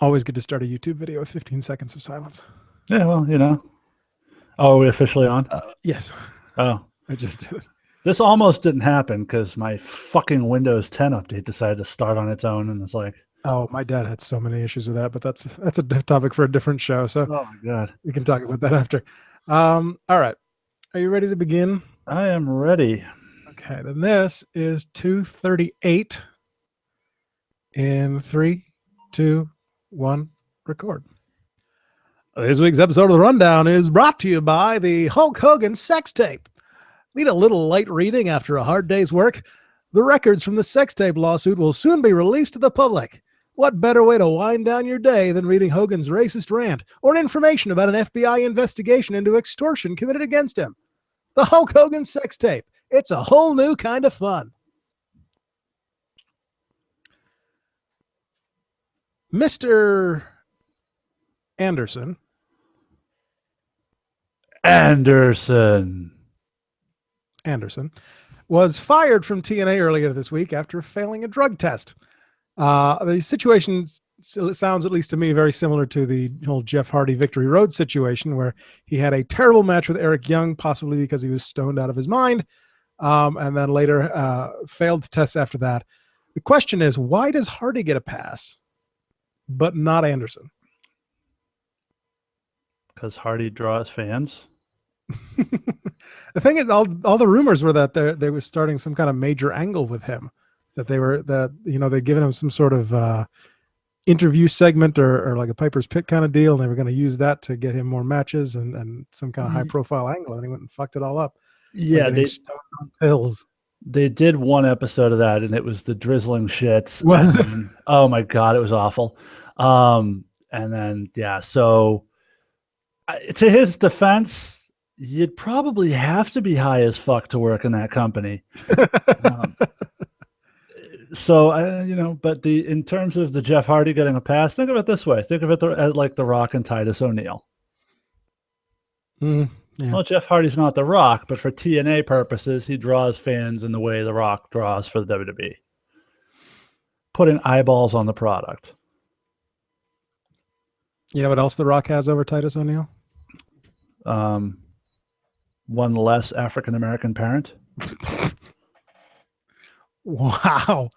Always good to start a YouTube video with 15 seconds of silence. Yeah, well, you know. Oh, are we officially on? Yes, Oh, I just did it. this almost didn't happen because my fucking Windows 10 update decided to start on its own, and it's like, Oh, my dad had so many issues with that, but that's a topic for a different show. So oh my god, we can talk about that after. All right. Are you ready to begin? I am ready. Okay, then this is 238 in 3, 2, 1, record. This week's episode of The Rundown is brought to you by the Hulk Hogan sex tape. Need a little light reading after a hard day's work? The records from the sex tape lawsuit will soon be released to the public. What better way to wind down your day than reading Hogan's racist rant or information about an FBI investigation into extortion committed against him? The Hulk Hogan sex tape. It's a whole new kind of fun. Mr. Anderson was fired from TNA earlier this week after failing a drug test. The situation sounds, at least to me, very similar to the whole Jeff Hardy Victory Road situation, where he had a terrible match with Eric Young, possibly because he was stoned out of his mind, and then later failed the test after that. The question is, why does Hardy get a pass, but not Anderson? Because Hardy draws fans. The thing is, all the rumors were that they were starting some kind of major angle with him, that they'd given him some sort of interview segment or like a Piper's Pit kind of deal, and they were going to use that to get him more matches and some kind of high profile angle, and he went and fucked it all up. Yeah, they stoned on pills. They did one episode of that, and it was the drizzling shits. Was it? Oh my god, it was awful. And then so to his defense, you'd probably have to be high as fuck to work in that company. But in terms of the Jeff Hardy getting a pass, think of it this way. Think of it as like The Rock and Titus O'Neil. Yeah. Well, Jeff Hardy's not The Rock, but for TNA purposes, he draws fans in the way The Rock draws for the WWE. Putting eyeballs on the product. You know what else The Rock has over Titus O'Neil? One less African-American parent. Wow.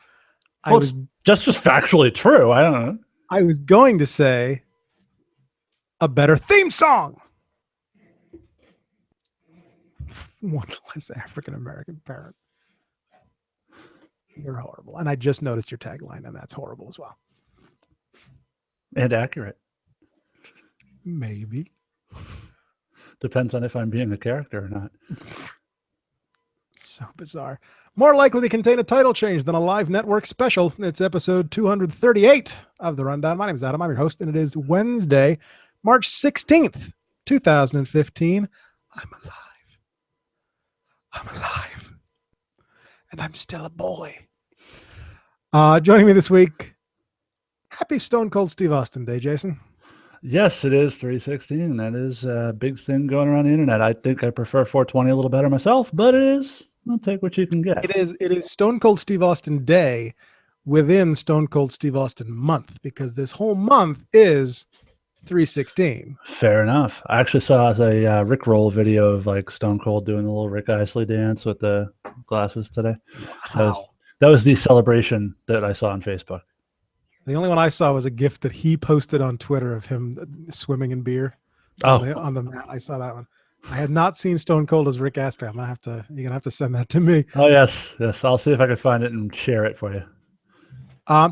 Well, it's just factually true. I don't know. I was going to say a better theme song. One less African-American parent. You're horrible. And I just noticed your tagline, and that's horrible as well. And accurate. Maybe. Depends on if I'm being a character or not. So bizarre. More likely to contain a title change than a live network special. It's episode 238 of The Rundown. My name is Adam. I'm your host, and it is Wednesday, March 16th, 2015. I'm alive. And I'm still a boy. Joining me this week, happy Stone Cold Steve Austin Day, Jason. Yes, it is 316, and that is a big thing going around the internet. I think I prefer 420 a little better myself, but it is. I'll take what you can get. It is Stone Cold Steve Austin Day within Stone Cold Steve Austin month, because this whole month is 316. Fair enough. I actually saw a Rick Roll video of like Stone Cold doing the little Rick Isley dance with the glasses today. Wow. That was the celebration that I saw on Facebook. The only one I saw was a GIF that he posted on Twitter of him swimming in beer on the mat. I saw that one. I have not seen Stone Cold as Rick Astley. You're gonna have to send that to me. Oh yes. I'll see if I can find it and share it for you.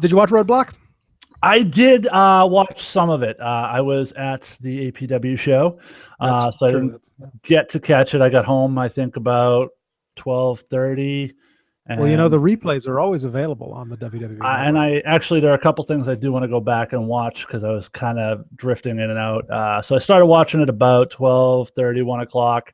Did you watch Roadblock? I did watch some of it. I was at the APW show, so I didn't get to catch it. I got home, I think, about 12:30. Well, the replays are always available on the WWE. There are a couple things I do want to go back and watch because I was kind of drifting in and out. So I started watching it about 12:30, 1 o'clock.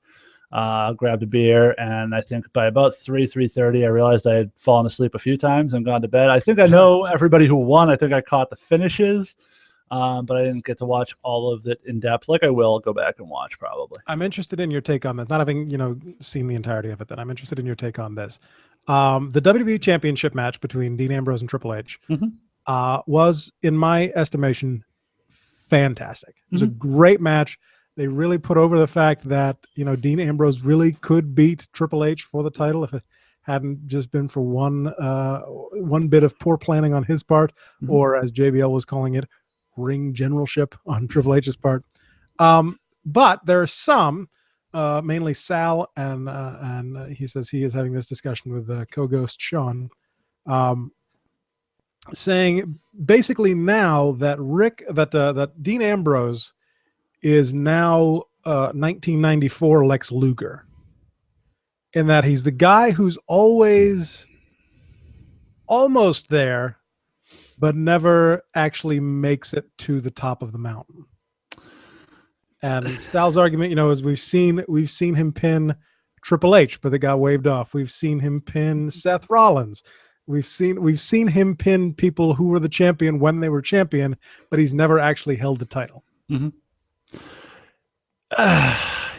Grabbed a beer, and I think by about 3:30, I realized I had fallen asleep a few times and gone to bed. I think I know everybody who won. I think I caught the finishes, but I didn't get to watch all of it in depth. Like I will go back and watch probably. I'm interested in your take on this. Not having seen the entirety of it, then I'm interested in your take on this. The WWE Championship match between Dean Ambrose and Triple H was, in my estimation, fantastic. It was a great match. They really put over the fact that, Dean Ambrose really could beat Triple H for the title if it hadn't just been for one bit of poor planning on his part, or as JBL was calling it, ring generalship on Triple H's part. But there are some, mainly Sal, and he says he is having this discussion with co-ghost Sean, saying basically now that Dean Ambrose is now 1994 Lex Luger, in that he's the guy who's always almost there, but never actually makes it to the top of the mountain. And Sal's argument, is we've seen him pin Triple H, but it got waved off. We've seen him pin Seth Rollins. We've seen him pin people who were the champion when they were champion, but he's never actually held the title. Mm-hmm.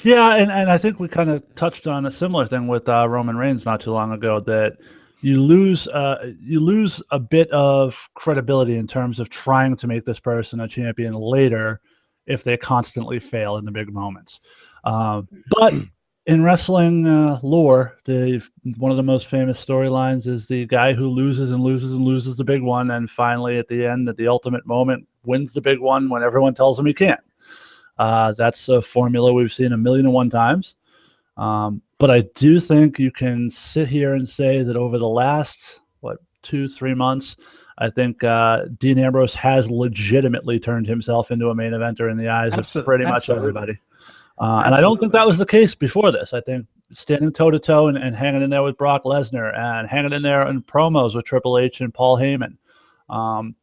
Yeah, and I think we kind of touched on a similar thing with Roman Reigns not too long ago, that you lose a bit of credibility in terms of trying to make this person a champion later if they constantly fail in the big moments. But in wrestling lore, one of the most famous storylines is the guy who loses and loses and loses the big one, and finally at the end, at the ultimate moment, wins the big one when everyone tells him he can't. That's a formula we've seen 1,000,001 times. But I do think you can sit here and say that over the last, 2-3 months, I think Dean Ambrose has legitimately turned himself into a main eventer in the eyes of pretty much everybody. And I don't think that was the case before this. I think standing toe-to-toe and hanging in there with Brock Lesnar and hanging in there in promos with Triple H and Paul Heyman, and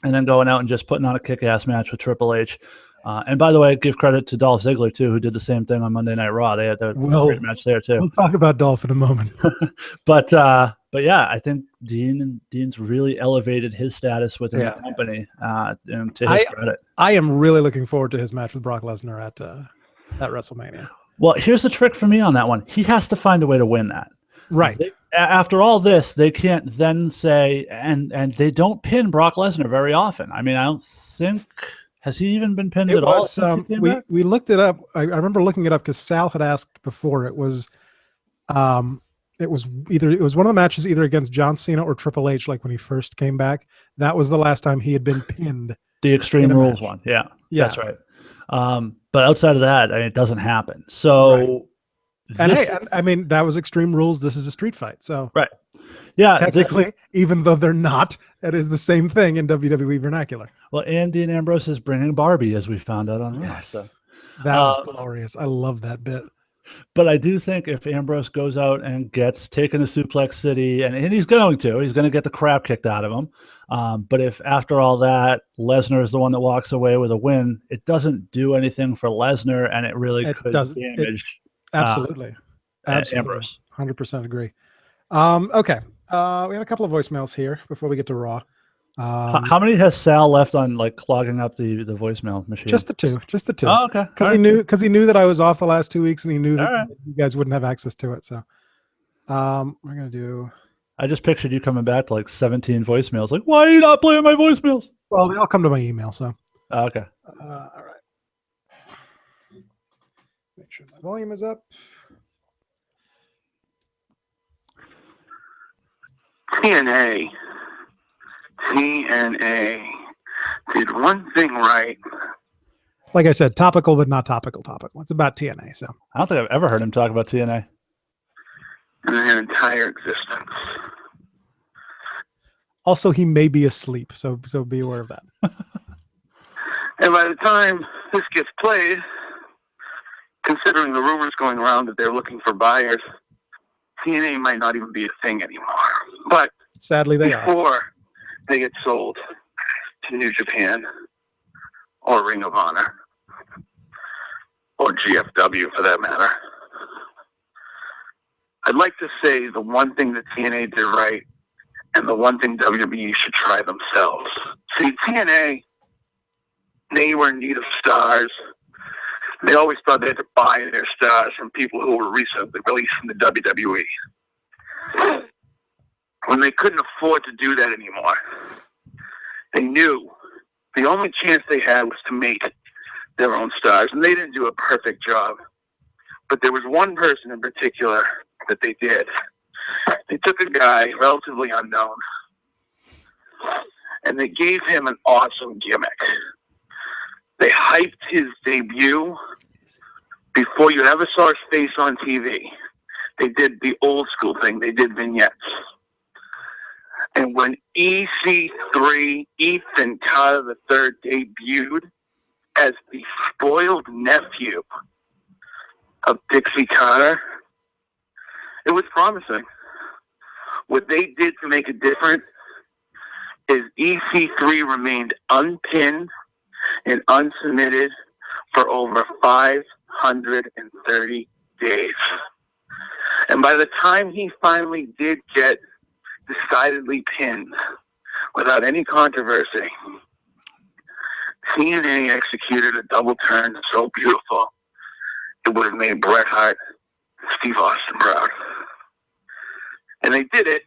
then going out and just putting on a kick-ass match with Triple H. And by the way, give credit to Dolph Ziggler, too, who did the same thing on Monday Night Raw. They had a great match there, too. We'll talk about Dolph in a moment. But yeah, I think Dean's really elevated his status within the company, and to his credit. I am really looking forward to his match with Brock Lesnar at WrestleMania. Well, here's the trick for me on that one. He has to find a way to win that. Right. After all this, they can't then say, and they don't pin Brock Lesnar very often. I mean, I don't think... Has he even been pinned at all? We looked it up. I remember looking it up because Sal had asked before. It was one of the matches either against John Cena or Triple H, like when he first came back. That was the last time he had been pinned. The Extreme Rules one. Yeah, that's right. But outside of that, it doesn't happen. So, I mean, that was Extreme Rules. This is a street fight. So, right. Yeah, technically, even though they're not, it is the same thing in WWE vernacular. Well, and Dean Ambrose is bringing Barbie, as we found out on Raw. So. That was glorious. I love that bit. But I do think if Ambrose goes out and gets taken to Suplex City, and he's going to get the crap kicked out of him. But if after all that, Lesnar is the one that walks away with a win, it doesn't do anything for Lesnar, and it really could damage. Absolutely. Ambrose. 100% agree. Okay. We have a couple of voicemails here before we get to Raw. How many has Sal left on clogging up the voicemail machine? Just the two. Oh, okay. Because he knew that I was off the last 2 weeks, and he knew that you guys wouldn't have access to it. So, we're gonna do. I just pictured you coming back to 17 voicemails. Why are you not playing my voicemails? Well, they all come to my email. So. Okay. All right. Make sure my volume is up. TNA did one thing right. Like I said, topical but not topical. It's about TNA. So I don't think I've ever heard him talk about TNA in their entire existence. Also, he may be asleep, so be aware of that. And by the time this gets played, considering the rumors going around that they're looking for buyers, TNA might not even be a thing anymore. But sadly, before they get sold to New Japan or Ring of Honor or GFW for that matter, I'd like to say the one thing that TNA did right and the one thing WWE should try themselves. See, TNA, they were in need of stars. They always thought they had to buy their stars from people who were recently released from the WWE. When they couldn't afford to do that anymore, they knew The only chance they had was to make their own stars, and they didn't do a perfect job. But there was one person in particular that they did. They took a guy, relatively unknown, and they gave him an awesome gimmick. They hyped his debut before you ever saw his face on TV. They did the old school thing. They did vignettes. And when EC3, Ethan Carter III, debuted as the spoiled nephew of Dixie Carter, it was promising. What they did to make it different is EC3 remained unpinned and unsubmitted for over 530 days. And by the time he finally did get decidedly pinned without any controversy, TNA executed a double turn so beautiful it would have made Bret Hart and Steve Austin proud. And they did it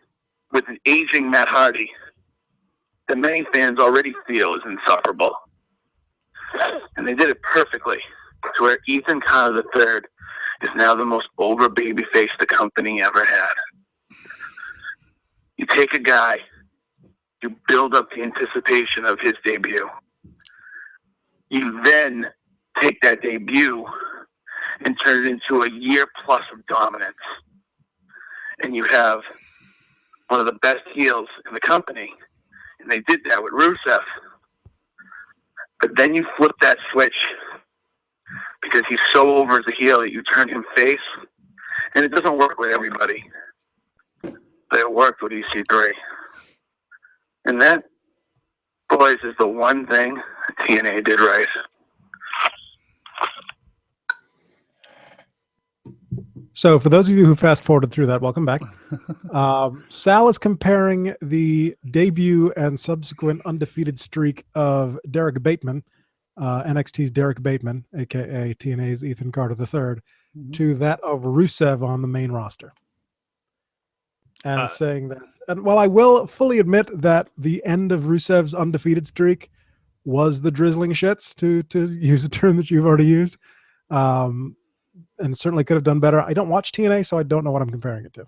with an aging Matt Hardy that many fans already feel is insufferable. And they did it perfectly to where Ethan Carter III is now the most over babyface the company ever had. You take a guy, you build up the anticipation of his debut. You then take that debut and turn it into a year plus of dominance. And you have one of the best heels in the company. And they did that with Rusev. But then you flip that switch because he's so over as a heel that you turn him face. And it doesn't work with everybody. But it worked with EC3. And that, boys, is the one thing TNA did right. So for those of you who fast forwarded through that, welcome back. Sal is comparing the debut and subsequent undefeated streak of Derek Bateman, NXT's Derek Bateman, aka TNA's Ethan Carter III, to that of Rusev on the main roster. And saying that, and while I will fully admit that the end of Rusev's undefeated streak was the drizzling shits, to use a term that you've already used, and certainly could have done better. I don't watch TNA, so I don't know what I'm comparing it to.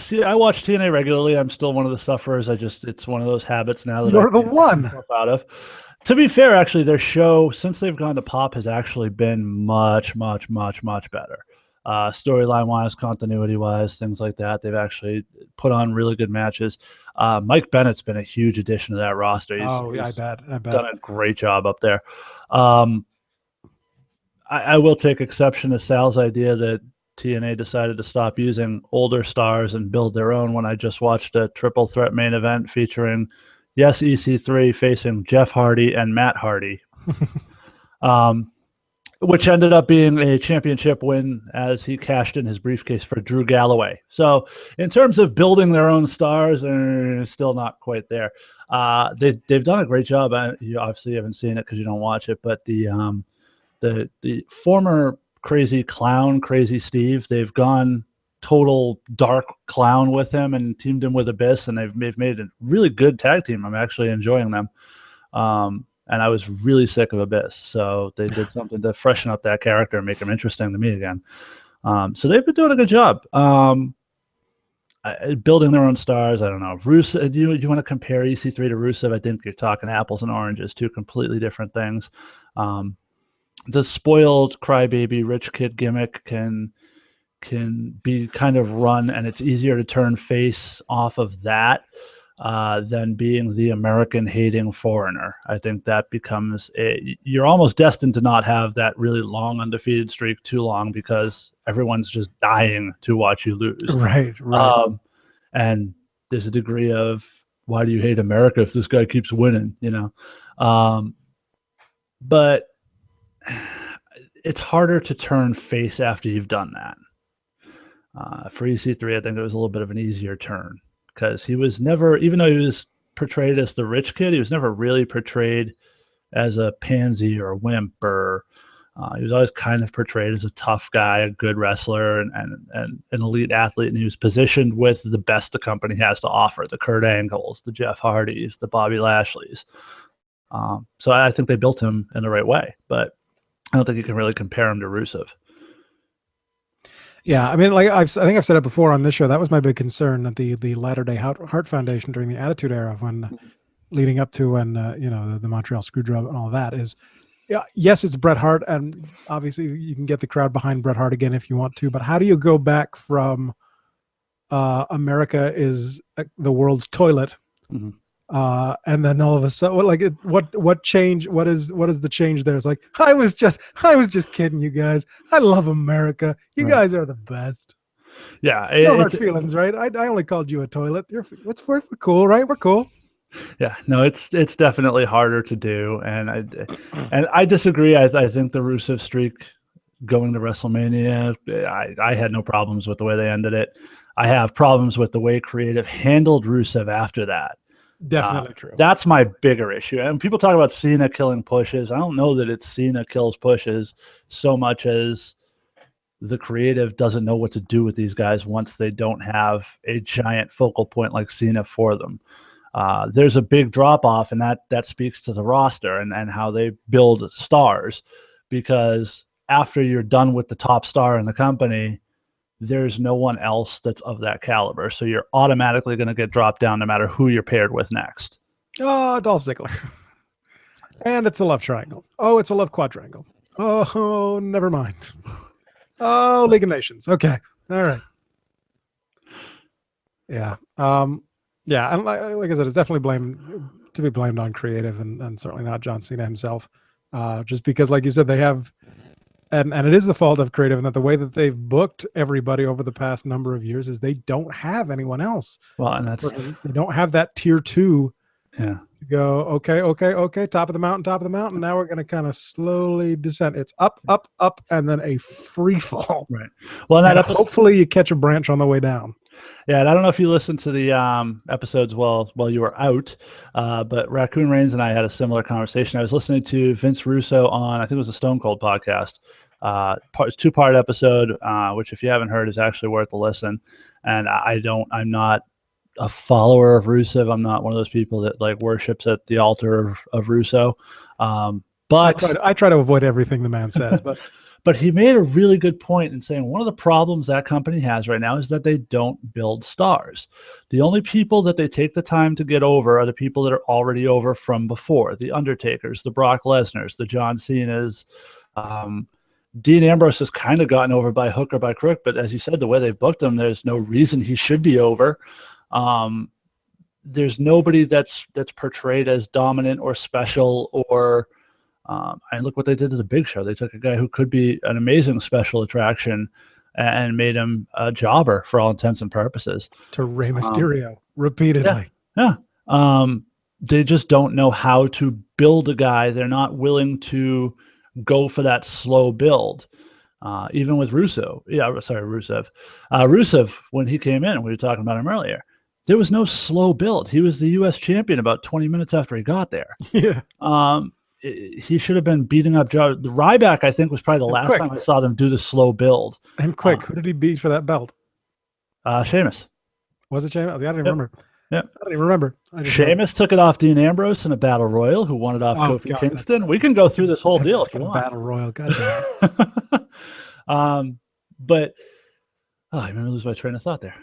See, I watch TNA regularly. I'm still one of the sufferers. it's one of those habits now that You're the one out of. To be fair, actually, their show, since they've gone to Pop, has actually been much, much, much, much better. Storyline-wise, continuity-wise, things like that. They've actually put on really good matches. Mike Bennett's been a huge addition to that roster. I bet. Done a great job up there. I will take exception to Sal's idea that TNA decided to stop using older stars and build their own when I just watched a triple threat main event featuring, yes, EC3 facing Jeff Hardy and Matt Hardy, which ended up being a championship win as he cashed in his briefcase for Drew Galloway. So in terms of building their own stars, they're still not quite there. They've done a great job. You obviously haven't seen it because you don't watch it, but the former crazy clown, Crazy Steve, they've gone total dark clown with him and teamed him with Abyss, and they've made a really good tag team. I'm actually enjoying them. And I was really sick of Abyss, so they did something to freshen up that character and make him interesting to me again. So they've been doing a good job. Building their own stars, I don't know. Rusev, do you want to compare EC3 to Rusev? I think you're talking apples and oranges, two completely different things. The spoiled crybaby rich kid gimmick can be kind of run, and it's easier to turn face off of that than being the American hating foreigner. I think that becomes you're almost destined to not have that really long undefeated streak too long because everyone's just dying to watch you lose. Right. And there's a degree of, why do you hate America if this guy keeps winning, but it's harder to turn face after you've done that. For EC3, I think it was a little bit of an easier turn because he was never, even though he was portrayed as the rich kid, he was never really portrayed as a pansy or a wimp, or he was always kind of portrayed as a tough guy, a good wrestler, and an elite athlete, and he was positioned with the best the company has to offer, the Kurt Angles, the Jeff Hardys, the Bobby Lashleys. So I think they built him in the right way, but I don't think you can really compare him to Rusev. Yeah, I mean, like I think I've said it before on this show. That was my big concern at the Latter Day Heart Foundation during the Attitude Era, when leading up to when the Montreal Screwjob and all that is. Yeah, yes, it's Bret Hart, and obviously you can get the crowd behind Bret Hart again if you want to. But how do you go back from America is the world's toilet, and then all of a sudden, what change? What is the change there? It's like I was just kidding, you guys. I love America. You guys are the best. Yeah, no hard feelings, right? I only called you a toilet. We're cool, right? We're cool. Yeah, no, it's definitely harder to do, and I disagree. I think the Rusev streak going to WrestleMania, I had no problems with the way they ended it. I have problems with the way creative handled Rusev after that. Definitely true. That's my bigger issue. And people talk about Cena killing pushes. I don't know that it's Cena kills pushes so much as the creative doesn't know what to do with these guys once they don't have a giant focal point like Cena for them. There's a big drop off, and that speaks to the roster and how they build stars, because after you're done with the top star in the company, there's no one else that's of that caliber. So you're automatically going to get dropped down no matter who you're paired with next. Oh, Dolph Ziggler. And it's a love triangle. Oh, it's a love quadrangle. Oh, never mind. Oh, League of Nations. Okay. All right. Yeah. Yeah, and like I said, it's definitely to be blamed on creative, and certainly not John Cena himself. Just because, like you said, they have, and it is the fault of creative, and that the way that they've booked everybody over the past number of years is they don't have anyone else. Well, and they don't have that tier 2. Yeah. To go, okay, top of the mountain. Now we're going to kind of slowly descend. It's up, and then a free fall. Right. Well, and hopefully you catch a branch on the way down. Yeah, and I don't know if you listened to the episodes while you were out, but Raccoon Reigns and I had a similar conversation. I was listening to Vince Russo on, I think it was the Stone Cold podcast. It's 2-part episode, which if you haven't heard is actually worth a listen. And I'm not a follower of Rusev. I'm not one of those people that like worships at the altar of Russo. But I try to avoid everything the man says, but. But he made a really good point in saying one of the problems that company has right now is that they don't build stars. The only people that they take the time to get over are the people that are already over from before. The Undertakers, the Brock Lesnars, the John Cenas. Dean Ambrose has kind of gotten over by hook or by crook, but as you said, the way they booked him, there's no reason he should be over. There's nobody that's portrayed as dominant or special or and look what they did to the Big Show. They took a guy who could be an amazing special attraction and made him a jobber for all intents and purposes. To Rey Mysterio repeatedly. Yeah. They just don't know how to build a guy. They're not willing to go for that slow build. Even with Rusev. Rusev, when he came in, we were talking about him earlier, there was no slow build. He was the U.S. champion about 20 minutes after he got there. Yeah. He should have been beating up Joe. The Ryback, I think, was probably the last time I saw them do the slow build. And quick, who did he beat for that belt? Sheamus. Was it Sheamus? I didn't remember. Yep. I don't even remember. Sheamus took it off Dean Ambrose in a battle royal, who won it off Kofi Kingston. We can go through this whole deal if you want. Battle royal, goddamn. But I made me lose my train of thought there.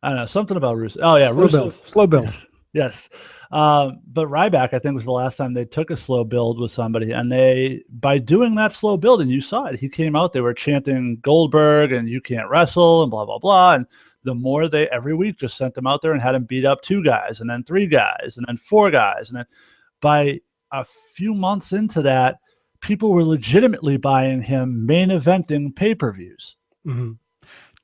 I don't know, something about Rusev. Oh yeah, slow build. Yes. But Ryback, I think, was the last time they took a slow build with somebody, and by doing that slow build, and you saw it, he came out, they were chanting Goldberg and you can't wrestle and blah blah blah, and the more they every week just sent him out there and had him beat up 2 guys and then 3 guys and then 4 guys, and then by a few months into that, people were legitimately buying him main eventing pay-per-views. Mm-hmm.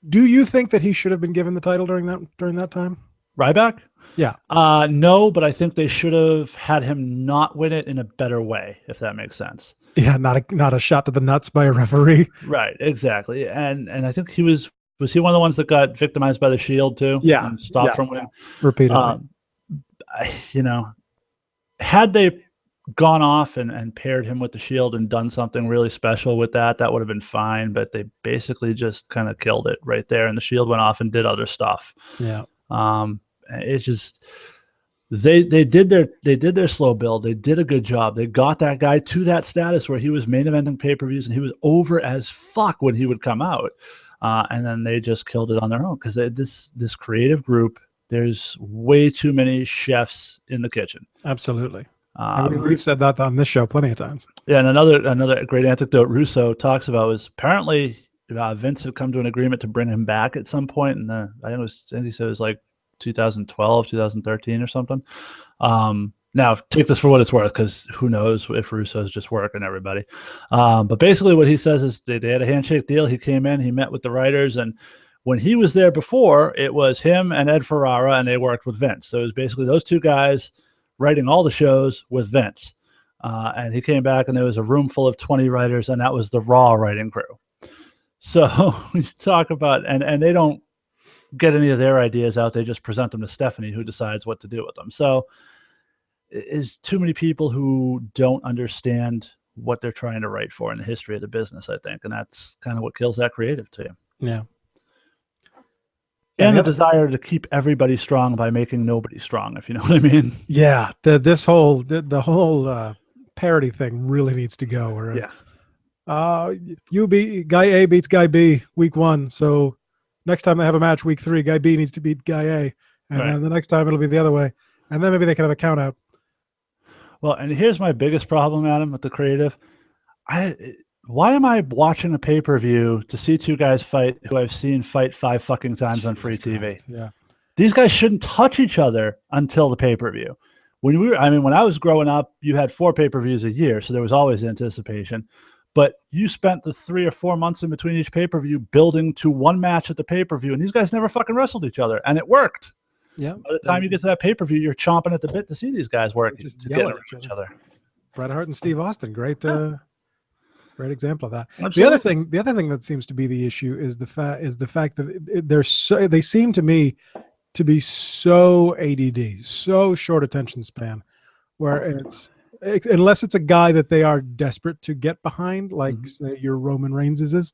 Do you think that he should have been given the title during that time? Ryback? Yeah. No, but I think they should have had him not win it in a better way, if that makes sense. Yeah, not a shot to the nuts by a referee. Right, exactly. And I think he was he one of the ones that got victimized by the Shield too? Yeah. And stopped from winning? Repeatedly. Had they gone off and paired him with the Shield and done something really special with that would have been fine, but they basically just kind of killed it right there, and the Shield went off and did other stuff. Yeah. It's just, They did their slow build. They did a good job. They got that guy to that status where he was main eventing pay-per-views and he was over as fuck when he would come out. And then they just killed it on their own because this creative group, there's way too many chefs in the kitchen. Absolutely. We've said that on this show plenty of times. Yeah, and another great anecdote Russo talks about was apparently Vince had come to an agreement to bring him back at some point, and I think he said it was like 2012, 2013 or something. Now, take this for what it's worth, because who knows if Russo's just working everybody. But basically what he says is they had a handshake deal. He came in, he met with the writers, and when he was there before, it was him and Ed Ferrara, and they worked with Vince. So it was basically those two guys writing all the shows with Vince. And he came back, and there was a room full of 20 writers, and that was the Raw writing crew. So we talk about, and they don't get any of their ideas out. They just present them to Stephanie, who decides what to do with them. So is too many people who don't understand what they're trying to write for in the history of the business, I think. And that's kind of what kills that creative to you. Yeah. And the desire to keep everybody strong by making nobody strong, if you know what I mean. Yeah. The whole parody thing really needs to go. Whereas, guy A beats guy B week 1. So next time they have a match week 3, guy B needs to beat guy A. And then the next time it'll be the other way. And then maybe they can have a count out. Well, and here's my biggest problem, Adam, with the creative. Why am I watching a pay-per-view to see two guys fight who I've seen fight 5 fucking times on free TV? Yeah. These guys shouldn't touch each other until the pay-per-view. When I was growing up, you had 4 pay-per-views a year, so there was always anticipation. But you spent the 3 or 4 months in between each pay-per-view building to one match at the pay-per-view, and these guys never fucking wrestled each other, and it worked. Yeah. By the time you get to that pay-per-view, you're chomping at the bit to see these guys work together with each other. Bret Hart and Steve Austin, great example of that. Absolutely. The other thing that seems to be the issue is the fact that they seem to me to be so ADD, so short attention span, where unless it's a guy that they are desperate to get behind, like say your Roman Reigns is.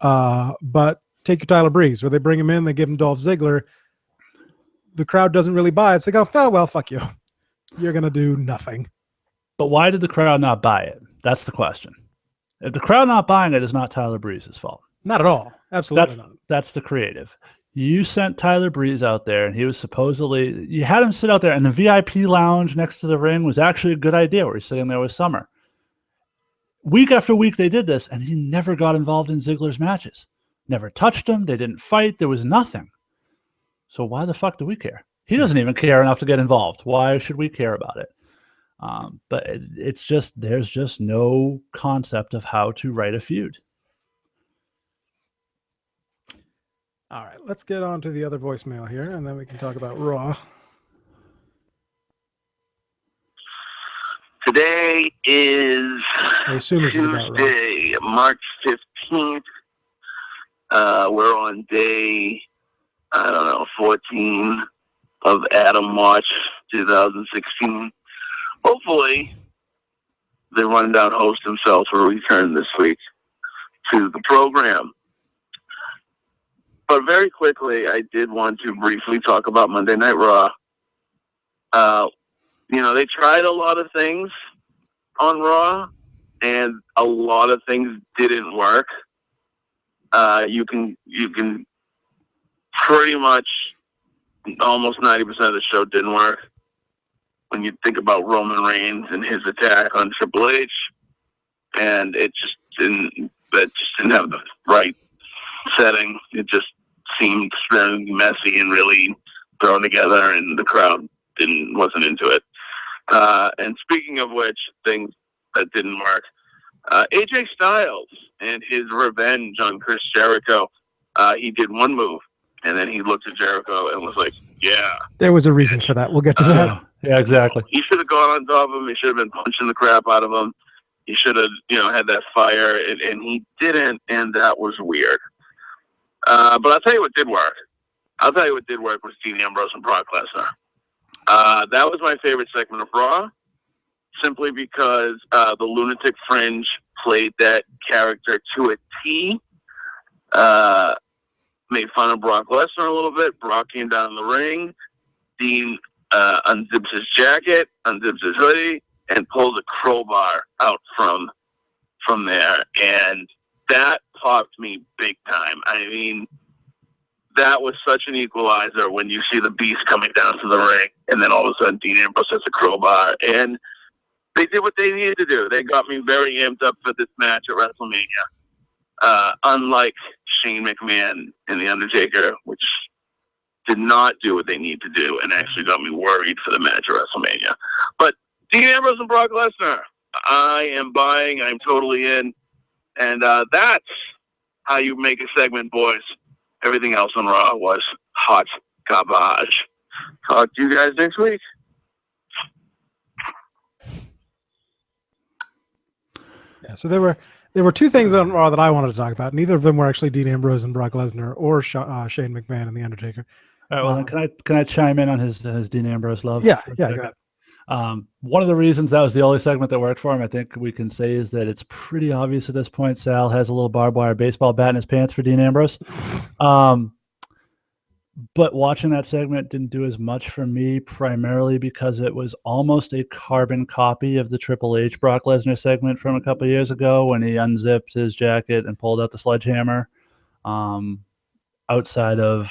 But take your Tyler Breeze, where they bring him in, they give him Dolph Ziggler. The crowd doesn't really buy it. So they go, oh, well, fuck you. You're going to do nothing. But why did the crowd not buy it? That's the question. If the crowd not buying it is not Tyler Breeze's fault. Not at all. Absolutely not. That's the creative. You sent Tyler Breeze out there, and he was you had him sit out there, and the VIP lounge next to the ring was actually a good idea where he's sitting there with Summer. Week after week they did this, and he never got involved in Ziggler's matches. Never touched him. They didn't fight. There was nothing. So why the fuck do we care? He doesn't even care enough to get involved. Why should we care about it? But there's just no concept of how to write a feud. All right, let's get on to the other voicemail here, and then we can talk about Raw. Today is Tuesday, March 15th. We're on day, 14 of Adam March 2016. Hopefully, the Rundown host himself will return this week to the program. But very quickly, I did want to briefly talk about Monday Night Raw. They tried a lot of things on Raw, and a lot of things didn't work. You can pretty much almost 90% of the show didn't work. When you think about Roman Reigns and his attack on Triple H, and it just didn't have the right setting. It just seemed very messy and really thrown together, and the crowd wasn't into it. And speaking of which, things that didn't work, AJ Styles and his revenge on Chris Jericho. He did one move, and then he looked at Jericho and was like, "Yeah." There was a reason for that. We'll get to that. Yeah, exactly. He should have gone on top of him. He should have been punching the crap out of him. He should have, had that fire, and he didn't, and that was weird. But I'll tell you what did work. Was Dean Ambrose and Brock Lesnar. That was my favorite segment of Raw, simply because the Lunatic Fringe played that character to a T. Made fun of Brock Lesnar a little bit. Brock came down in the ring. Dean unzips his jacket, unzips his hoodie, and pulls a crowbar out from there. And that popped me big time. I mean, that was such an equalizer when you see the Beast coming down to the ring, and then all of a sudden Dean Ambrose has a crowbar. And they did what they needed to do. They got me very amped up for this match at WrestleMania. Unlike Shane McMahon and The Undertaker, which did not do what they need to do and actually got me worried for the match at WrestleMania. But Dean Ambrose and Brock Lesnar, I am buying. I'm totally in. And that's how you make a segment, boys. Everything else on Raw was hot garbage. Talk to you guys next week. Yeah, so there were two things on Raw that I wanted to talk about. Neither of them were actually Dean Ambrose and Brock Lesnar or Shane McMahon and The Undertaker. All right, well, then can I chime in on his Dean Ambrose love? Yeah, go ahead. One of the reasons that was the only segment that worked for him, I think we can say, is that it's pretty obvious at this point Sal has a little barbed wire baseball bat in his pants for Dean Ambrose. But watching that segment didn't do as much for me, primarily because it was almost a carbon copy of the Triple H Brock Lesnar segment from a couple of years ago when he unzipped his jacket and pulled out the sledgehammer. Outside of,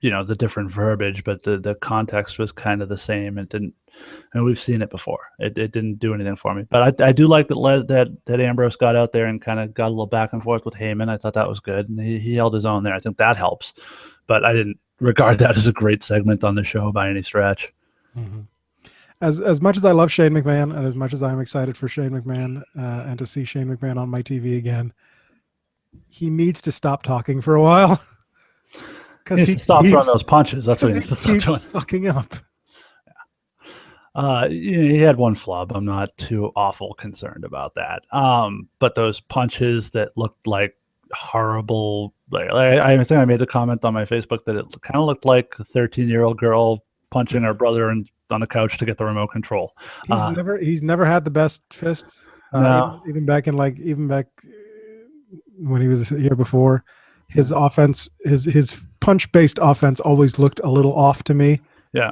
the different verbiage, but the context was kind of the same. It didn't, and we've seen it before. It didn't do anything for me. But I do like that Ambrose got out there and kind of got a little back and forth with Heyman. I thought that was good, and he held his own there. I think that helps. But I didn't regard that as a great segment on the show by any stretch. Mm-hmm. As much as I love Shane McMahon, and as much as I'm excited for Shane McMahon and to see Shane McMahon on my TV again, he needs to stop talking for a while. Because he stopped throwing those punches. That's what he needs to stop doing. Fucking up. He had one flub. I'm not too awful concerned about that. But those punches that looked like horrible. I think I made a comment on my Facebook that it kind of looked like a 13-year-old girl punching her brother on the couch to get the remote control. He's never had the best fists. No. Even back when he was here before, his offense, his punch-based offense always looked a little off to me. Yeah.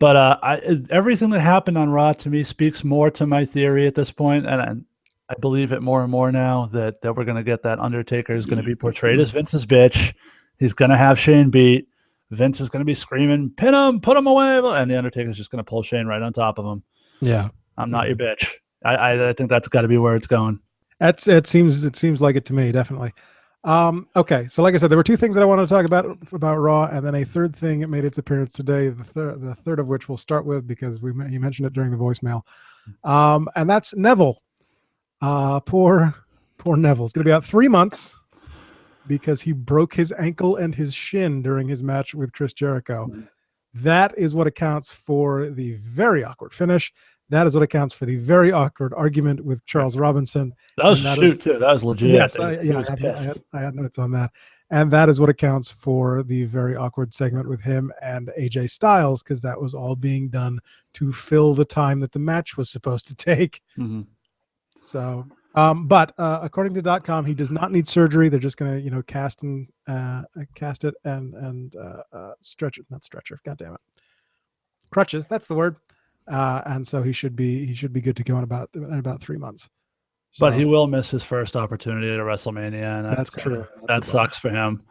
But everything that happened on Raw to me speaks more to my theory at this point, and I believe it more and more now that we're going to get that Undertaker is going to be portrayed as Vince's bitch. He's going to have Shane beat. Vince is going to be screaming, pin him, put him away, and the Undertaker's just going to pull Shane right on top of him. Yeah. I'm not your bitch. I think that's got to be where it's going. It seems like it to me, definitely. Okay, so like I said, there were two things that I wanted to talk about Raw, and then a third thing that made its appearance today. The third of which we'll start with because you mentioned it during the voicemail, and that's Neville. Poor Neville. It's going to be out 3 months because he broke his ankle and his shin during his match with Chris Jericho. That is what accounts for the very awkward finish. That is what accounts for the very awkward argument with Charles Robinson. That was too. That was legit. Yes, I had notes on that. And that is what accounts for the very awkward segment with him and AJ Styles, because that was all being done to fill the time that the match was supposed to take. Mm-hmm. So, but according to .com, he does not need surgery. They're just going to, cast it and stretch it. Not stretcher. God damn it. Crutches. That's the word. And so he should be good to go in about 3 months. So, but he will miss his first opportunity at WrestleMania, and that's true. That sucks for him.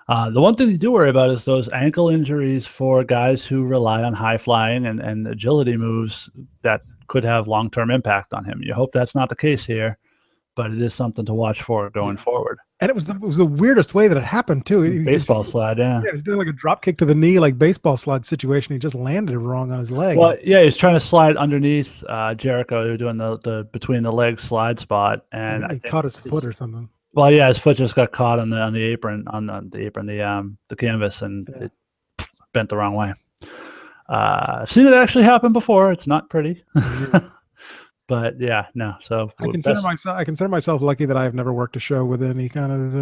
The one thing you do worry about is those ankle injuries for guys who rely on high flying and agility moves that could have long-term impact on him. You hope that's not the case here, but it is something to watch for going forward. And it was the weirdest way that it happened too. Baseball slide, yeah. Yeah, he was doing like a drop kick to the knee, like baseball slide situation. He just landed it wrong on his leg. Well, yeah, he's trying to slide underneath Jericho, doing the between the legs slide spot, and he caught his foot or something. Well, yeah, his foot just got caught on the apron, the canvas, and it bent the wrong way. I've seen it actually happen before. It's not pretty. But yeah, no. So I consider myself lucky that I have never worked a show with any kind of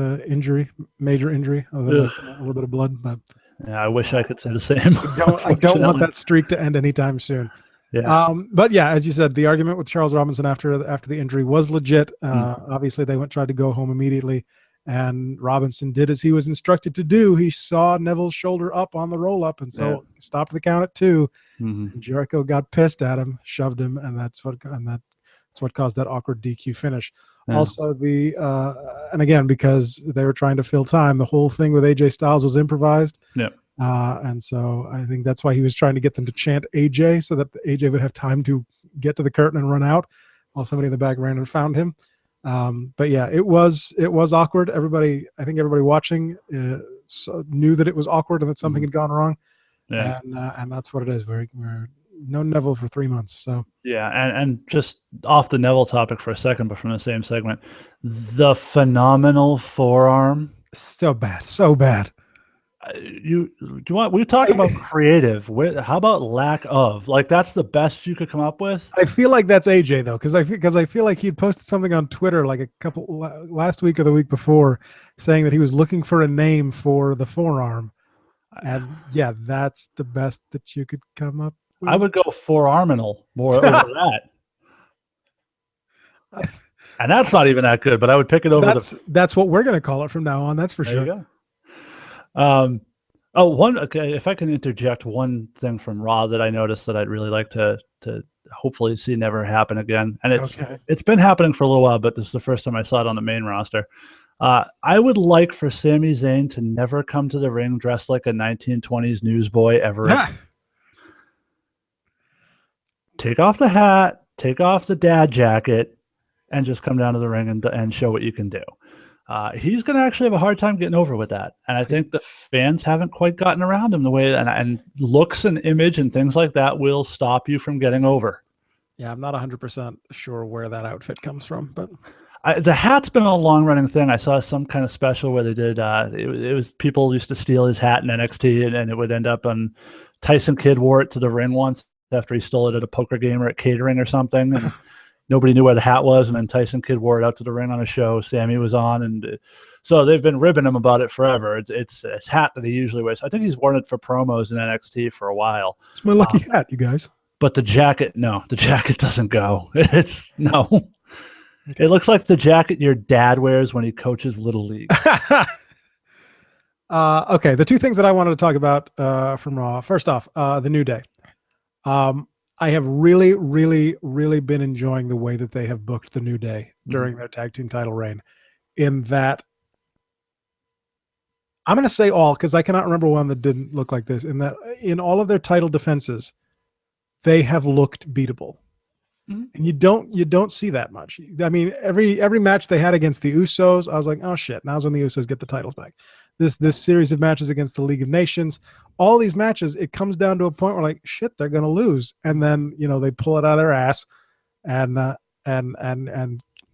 major injury, other than a little bit of blood. But yeah, I wish I could say the same. I don't want that streak to end anytime soon. Yeah. But yeah, as you said, the argument with Charles Robinson after the injury was legit. Obviously, they tried to go home immediately, And Robinson did as he was instructed to do. He saw Neville's shoulder up on the roll up, and so stopped the count at 2. And Jericho got pissed at him, shoved him, and that's what caused that awkward DQ finish. Yeah. Also, and again, because they were trying to fill time, the whole thing with AJ Styles was improvised. Yeah. And so I think that's why he was trying to get them to chant AJ so that AJ would have time to get to the curtain and run out while somebody in the back ran and found him. But yeah, it was awkward. I think everybody watching knew that it was awkward and that something had gone wrong. Yeah. And that's what it is. We're no Neville for 3 months. So yeah, and just off the Neville topic for a second, but from the same segment, the phenomenal forearm. So bad. We talk about creative. How about lack of? Like, that's the best you could come up with? I feel like that's AJ though, because I feel like he'd posted something on Twitter like last week or the week before, saying that he was looking for a name for the forearm, and yeah, that's the best that you could come up with. I would go forearminal more over that, and that's not even that good. But I would pick it over. That's what we're gonna call it from now on. That's for sure. There you go. If I can interject one thing from Raw that I noticed that I'd really like to hopefully see never happen again, and it's been happening for a little while, but this is the first time I saw it on the main roster. I would like for Sami Zayn to never come to the ring dressed like a 1920s newsboy ever. Take off the hat, take off the dad jacket, and just come down to the ring and show what you can do. He's going to actually have a hard time getting over with that. And I think the fans haven't quite gotten around him the way, and looks and image and things like that will stop you from getting over. Yeah, I'm not 100% sure where that outfit comes from, but the hat's been a long running thing. I saw some kind of special where they did, it was people used to steal his hat in NXT, and it would end up on Tyson Kidd wore it to the ring once after he stole it at a poker game or at catering or something. And nobody knew where the hat was, and then Tyson Kidd wore it out to the ring on a show Sammy was on, and so they've been ribbing him about it forever. It's a hat that he usually wears. I think he's worn it for promos in NXT for a while. It's my lucky hat, you guys. But the jacket doesn't go. No. It looks like the jacket your dad wears when he coaches Little League. Okay, the two things that I wanted to talk about from Raw. First off, the New Day. I have really, really, really been enjoying the way that they have booked the New Day during their tag team title reign. In that, I'm going to say all, because I cannot remember one that didn't look like this. In that, in all of their title defenses, they have looked beatable, and you don't see that much. I mean, every match they had against the Usos, I was like, oh shit, now's when the Usos get the titles back. This series of matches against the League of Nations, all these matches, it comes down to a point where like, shit, they're going to lose. And then, they pull it out of their ass and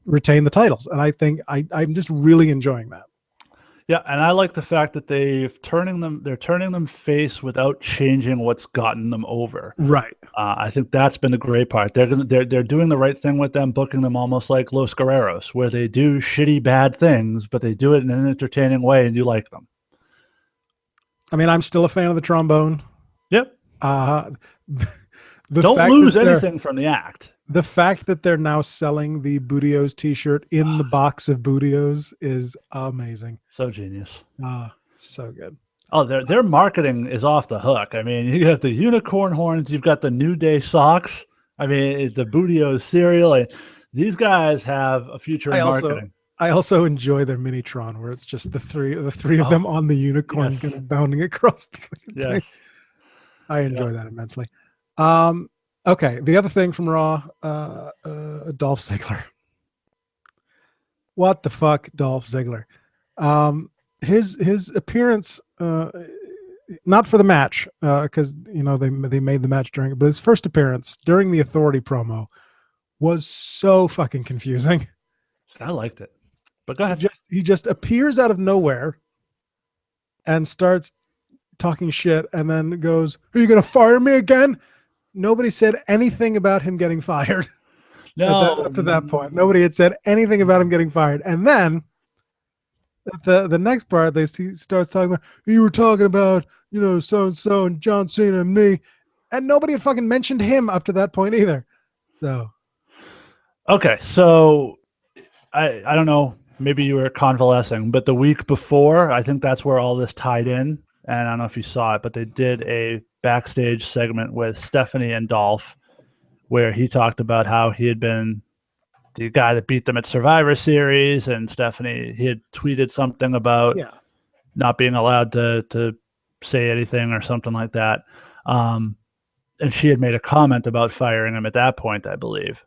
retain the titles. And I think I'm just really enjoying that. Yeah. And I like the fact that they're turning them face without changing what's gotten them over. Right. I think that's been the great part. They're doing the right thing with them, booking them almost like Los Guerreros, where they do shitty, bad things, but they do it in an entertaining way and you like them. I mean, I'm still a fan of the trombone. Yep. Don't lose anything from the act. The fact that they're now selling the Bootios t-shirt in the box of Bootios is amazing. So genius. So good. Oh, their marketing is off the hook. I mean, you have the unicorn horns, you've got the New Day socks. I mean, the Bootios cereal. These guys have a future in marketing. I also enjoy their Minitron, where it's just the three of them on the unicorn kind of bounding across the thing. I enjoy that immensely. Okay, the other thing from Raw, Dolph Ziggler. What the fuck, Dolph Ziggler? His appearance, not for the match, because they made the match during it, but his first appearance during the Authority promo was so fucking confusing. I liked it. But go ahead. He just appears out of nowhere and starts talking shit, and then goes, "Are you gonna fire me again?" Nobody said anything about him getting fired. No, up to that point, nobody had said anything about him getting fired. And then the next part, he starts talking about, you were talking about, so and so and John Cena and me, and nobody had fucking mentioned him up to that point either. So, okay, so I don't know maybe you were convalescing, but the week before, I think that's where all this tied in. And I don't know if you saw it, but they did a backstage segment with Stephanie and Dolph where he talked about how he had been the guy that beat them at Survivor Series, and Stephanie, he had tweeted something about not being allowed to say anything or something like that. And she had made a comment about firing him at that point, I believe.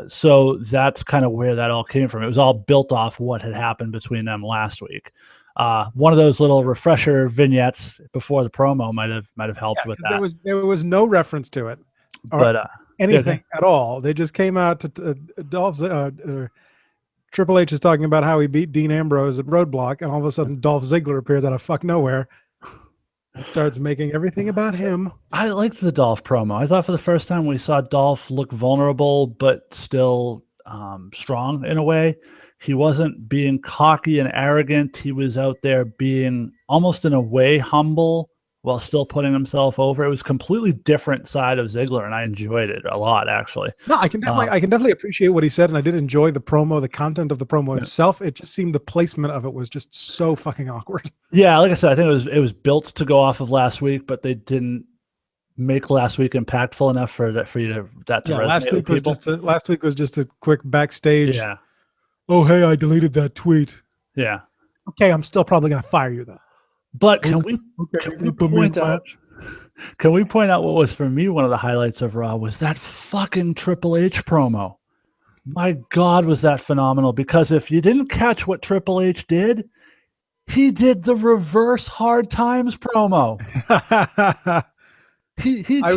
So that's kind of where that all came from. It was all built off what had happened between them last week. One of those little refresher vignettes before the promo might have helped with that. There was no reference to it, but anything at all. They just came out to Dolph's. Triple H is talking about how he beat Dean Ambrose at Roadblock, and all of a sudden Dolph Ziggler appears out of fuck nowhere and starts making everything about him. I liked the Dolph promo. I thought for the first time we saw Dolph look vulnerable, but still strong in a way. He wasn't being cocky and arrogant. He was out there being almost in a way humble while still putting himself over. It was a completely different side of Ziggler, and I enjoyed it a lot, actually. No, I can definitely appreciate what he said, and I did enjoy the promo, the content of the promo itself. It just seemed the placement of it was just so fucking awkward. Yeah, like I said, I think it was built to go off of last week, but they didn't make last week impactful enough for you to resonate. Last week was just a quick backstage. Yeah. Oh, hey, I deleted that tweet. Yeah. Okay, I'm still probably going to fire you though. But can we point out what was for me one of the highlights of Raw was that fucking Triple H promo. My God, was that phenomenal? Because if you didn't catch what Triple H did, he did the reverse Hard Times promo. I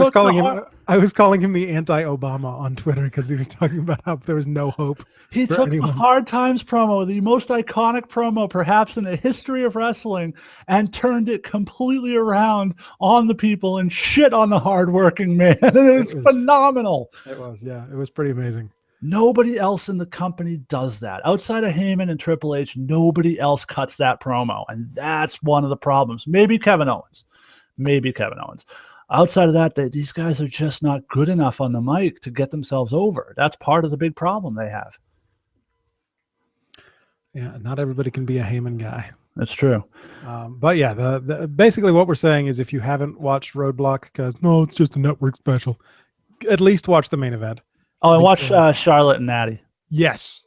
was calling him the anti-Obama on Twitter because he was talking about how there was no hope. He took the Hard Times promo, the most iconic promo perhaps in the history of wrestling, and turned it completely around on the people and shit on the hardworking man. It was phenomenal. It was, yeah. It was pretty amazing. Nobody else in the company does that. Outside of Heyman and Triple H, nobody else cuts that promo. And that's one of the problems. Maybe Kevin Owens. Outside of that, these guys are just not good enough on the mic to get themselves over. That's part of the big problem they have. Yeah, not everybody can be a Heyman guy. That's true. But yeah, basically what we're saying is if you haven't watched Roadblock, because no, it's just a network special, at least watch the main event. Oh, and watch Charlotte and Natty. Yes.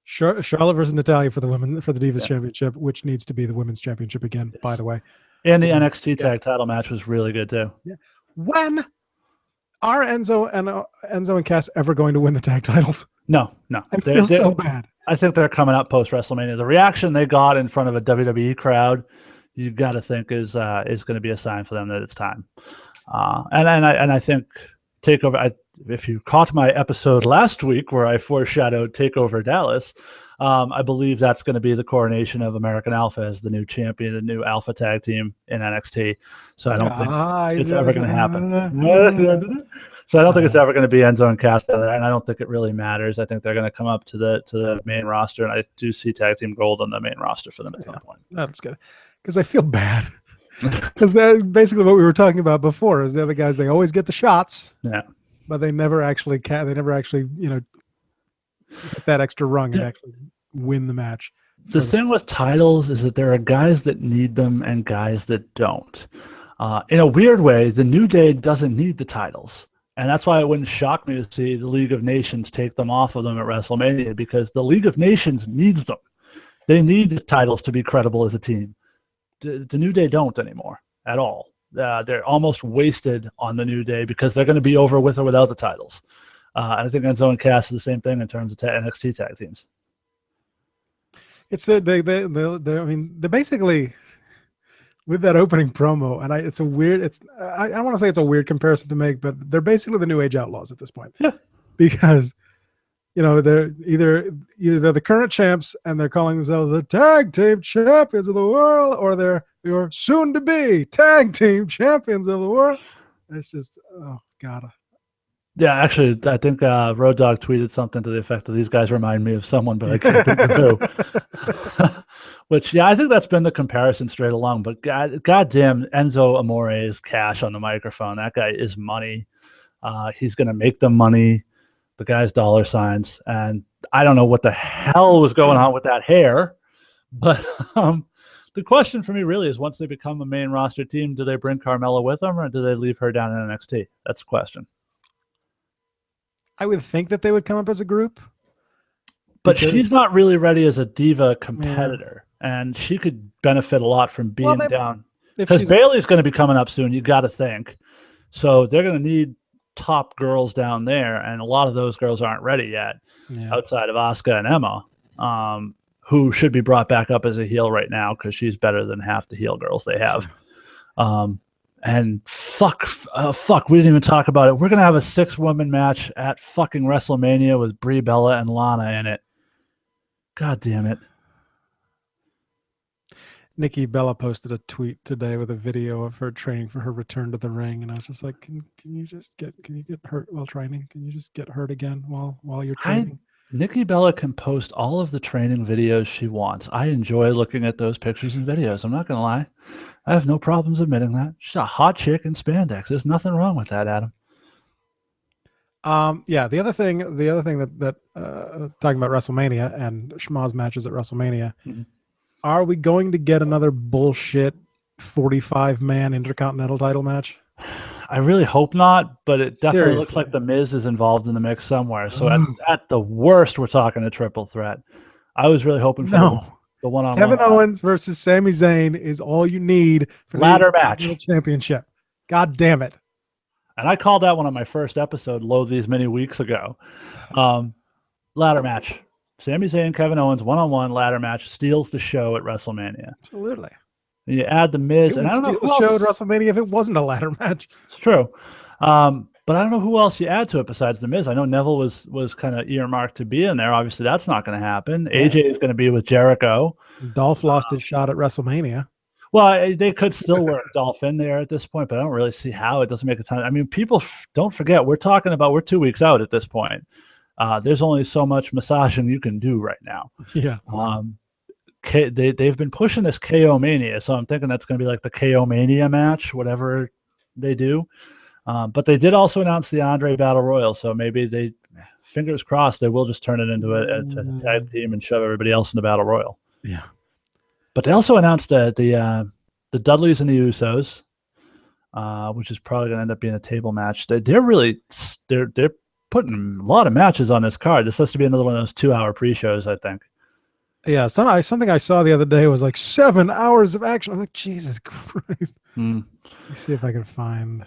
Charlotte versus Natalya for the Divas Championship, which needs to be the Women's Championship again, by the way. And the NXT tag title match was really good too. Yeah. When are Enzo and Cass ever going to win the tag titles? No. I feel so bad. I think they're coming up post WrestleMania. The reaction they got in front of a WWE crowd, you got to think is going to be a sign for them that it's time. And I think Takeover. If you caught my episode last week where I foreshadowed Takeover Dallas, I believe that's going to be the coronation of American Alpha as the new champion, the new Alpha tag team in NXT. So I don't think it's ever going to happen. So I don't think it's ever going to be Enzo and Cass, and I don't think it really matters. I think they're going to come up to the main roster, and I do see tag team gold on the main roster for them at some point. That's good, because I feel bad. Because that's basically what we were talking about before. Is the other guys, they always get the shots, but they never actually get that extra rung and actually win the match. The thing with titles is that there are guys that need them and guys that don't. In a weird way, the New Day doesn't need the titles. And that's why it wouldn't shock me to see the League of Nations take them off of them at WrestleMania, because the League of Nations needs them. They need the titles to be credible as a team. The New Day don't anymore at all. They're almost wasted on the New Day because they're going to be over with or without the titles. And I think Enzo and Cass is the same thing in terms of NXT tag teams. It's they're basically with that opening promo, and it's a weird. I don't want to say it's a weird comparison to make, but they're basically the New Age Outlaws at this point. Yeah, because they're either they're the current champs and they're calling themselves the tag team champions of the world, or they're your soon to be tag team champions of the world. It's just God. Yeah, actually, I think Road Dogg tweeted something to the effect of these guys remind me of someone, but I can't think of who. Which, I think that's been the comparison straight along. But goddamn, Enzo Amore is cash on the microphone. That guy is money. He's going to make them money. The guy's dollar signs. And I don't know what the hell was going on with that hair, but the question for me really is, once they become a main roster team, do they bring Carmella with them, or do they leave her down in NXT? That's the question. I would think that they would come up as a group. But because- she's not really ready as a diva competitor, and she could benefit a lot from being down. If Because she's Bailey's going to be coming up soon, you got to think. So they're going to need top girls down there, and a lot of those girls aren't ready yet, outside of Asuka and Emma, who should be brought back up as a heel right now because she's better than half the heel girls they have. And fuck, we didn't even talk about it. We're going to have a 6-woman match at fucking WrestleMania with Brie Bella and Lana in it. God damn it. Nikki Bella posted a tweet today with a video of her training for her return to the ring, and I was just like, can you get hurt while training? Can you just get hurt again while you're training? Nikki Bella can post all of the training videos she wants. I enjoy looking at those pictures and videos. I'm not going to lie. I have no problems admitting that. She's a hot chick in spandex. There's nothing wrong with that, Adam. Yeah. The other thing that talking about WrestleMania and schmoz matches at WrestleMania, are we going to get another bullshit 45-man Intercontinental title match? I really hope not, but it definitely looks Seriously. like The Miz is involved in the mix somewhere. So at the worst, we're talking a triple threat. I was really hoping for the one-on-one. Kevin Owens versus Sami Zayn is all you need for ladder the match championship. God damn it. And I called that one on my first episode, these many weeks ago. Ladder match. Sami Zayn, Kevin Owens, one-on-one ladder match, steals the show at WrestleMania. Absolutely. And you add The Miz, It and I would don't know steal who the show else. at WrestleMania if it wasn't a ladder match. It's true. But I don't know who else you add to it besides The Miz. I know Neville was kind of earmarked to be in there. Obviously, that's not going to happen. AJ is going to be with Jericho. Dolph lost his shot at WrestleMania. Well, they could still work Dolph in there at this point, but I don't really see how. It doesn't make a ton. I mean, people don't forget, we're 2 weeks out at this point. There's only so much massaging you can do right now. Yeah. They've been pushing this KO Mania, so I'm thinking that's going to be like the KO Mania match, whatever they do. But they did also announce the Andre Battle Royal, so maybe fingers crossed, they will just turn it into a tag team and shove everybody else in the Battle Royal. Yeah. But they also announced that the Dudleys and the Usos, which is probably going to end up being a table match. They're putting a lot of matches on this card. This has to be another one of those 2-hour pre-shows, I think. Yeah, something I saw the other day was like 7 hours of action. I was like, Jesus Christ. Let me see if I can find.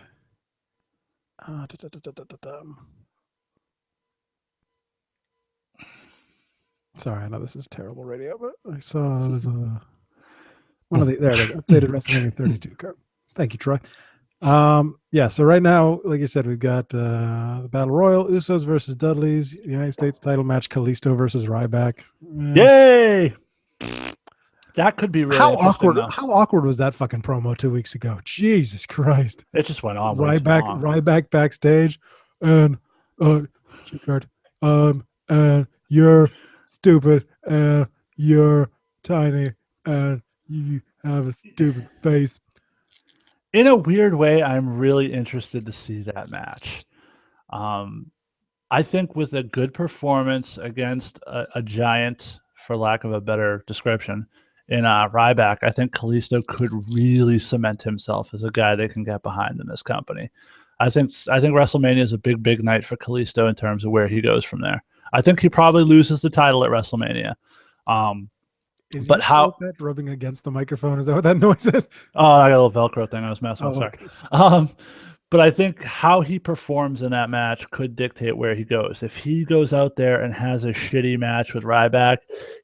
Sorry, I know this is terrible radio, but I saw there's one of the there it is, updated WrestleMania 32 card. Thank you, Troy. Yeah, so right now, like you said, we've got the Battle Royal, Usos versus Dudleys, United States title match, Kalisto versus Ryback. Yay! That could be really how interesting, awkward. though. How awkward was that fucking promo 2 weeks ago? Jesus Christ! It just went on. way too long. Ryback backstage, and and you're stupid, and you're tiny, and you have a stupid face. In a weird way, I'm really interested to see that match. I think with a good performance against a giant, for lack of a better description, in Ryback, I think Kalisto could really cement himself as a guy they can get behind in this company. I think WrestleMania is a big night for Kalisto in terms of where he goes from there. I think he probably loses the title at WrestleMania. But how rubbing against the microphone? Is that what that noise is? Oh, I got a little Velcro thing I was messing with. Sorry. Okay. But I think how he performs in that match could dictate where he goes. If he goes out there and has a shitty match with Ryback,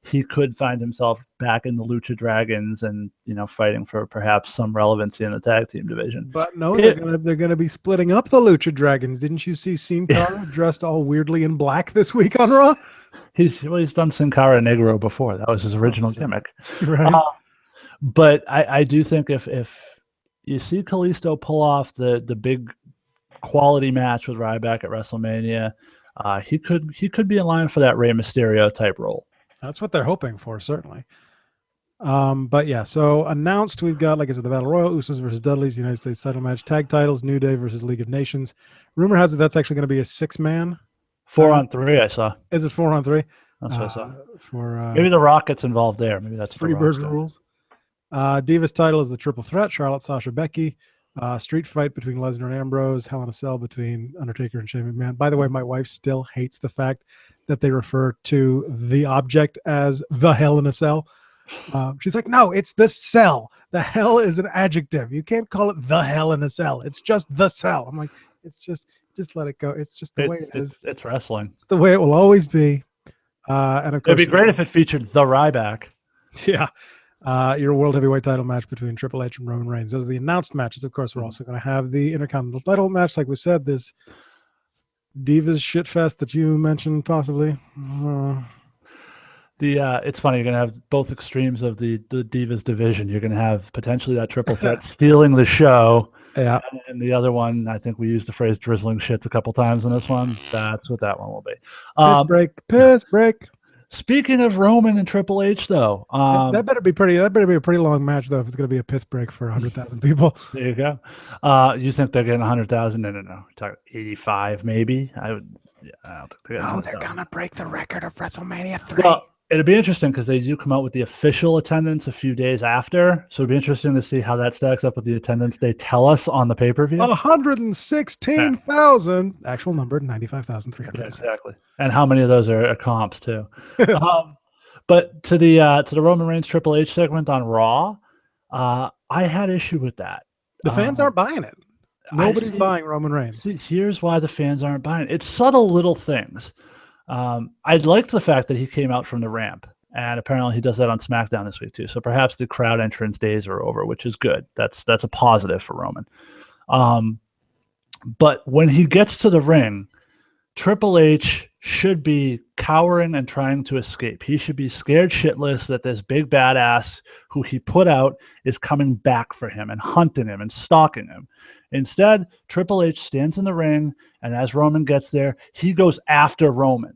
he could find himself back in the Lucha Dragons and fighting for perhaps some relevancy in the tag team division. But no, they're gonna be splitting up the Lucha Dragons. Didn't you see Sin Cara dressed all weirdly in black this week on Raw? He's done Sin Cara Negro before. That was his original gimmick. Right. But I do think if you see Kalisto pull off the big quality match with Ryback at WrestleMania, he could be in line for that Rey Mysterio type role. That's what they're hoping for, certainly. But yeah, so announced we've got, like I said, the Battle Royal, Usos versus Dudleys, United States title match, tag titles, New Day versus League of Nations. Rumor has it that's actually going to be a 6-man. 4-on-3, I saw. Is it 4-on-3? That's what I saw. For Maybe the Rockets involved there. Maybe that's what the Rockets Freebird do. rules. Divas title is the triple threat: Charlotte, Sasha, Becky. Street fight between Lesnar and Ambrose. Hell in a Cell between Undertaker and Shane McMahon. By the way, my wife still hates the fact that they refer to the object as the Hell in a Cell. She's like, no, it's the cell. The hell is an adjective. You can't call it the Hell in a Cell. It's just the cell. I'm like, it's just let it go. It's just the way it is. It's wrestling. It's the way it will always be. And of course, It'd be great if it featured the Ryback. Yeah. Your World Heavyweight title match between Triple H and Roman Reigns. Those are the announced matches. Of course, we're also going to have the Intercontinental title match. Like we said, this Divas shitfest that you mentioned, possibly. It's funny. You're going to have both extremes of the Divas division. You're going to have potentially that triple threat stealing the show. Yeah. And the other one, I think we used the phrase drizzling shits a couple times in this one. That's what that one will be. Piss break. Speaking of Roman and Triple H, though, that better be a pretty long match, though, if it's going to be a piss break for 100,000 people. There you go. You think they're getting 100,000? No. We're talking 85, maybe. I don't think they're going to break the record of WrestleMania 3. Well, it'd be interesting because they do come out with the official attendance a few days after. So it'd be interesting to see how that stacks up with the attendance they tell us on the pay-per-view. 116,000. Actual number, 95,300. Yeah, exactly. And how many of those are comps, too? But to the Roman Reigns Triple H segment on Raw, I had issue with that. The fans aren't buying it. Nobody's buying Roman Reigns. See, here's why the fans aren't buying it. It's subtle little things. I liked the fact that he came out from the ramp, and apparently he does that on SmackDown this week too. So perhaps the crowd entrance days are over, which is good. That's a positive for Roman. But when he gets to the ring, Triple H should be cowering and trying to escape. He should be scared shitless that this big badass who he put out is coming back for him and hunting him and stalking him. Instead, Triple H stands in the ring, and as Roman gets there, he goes after Roman.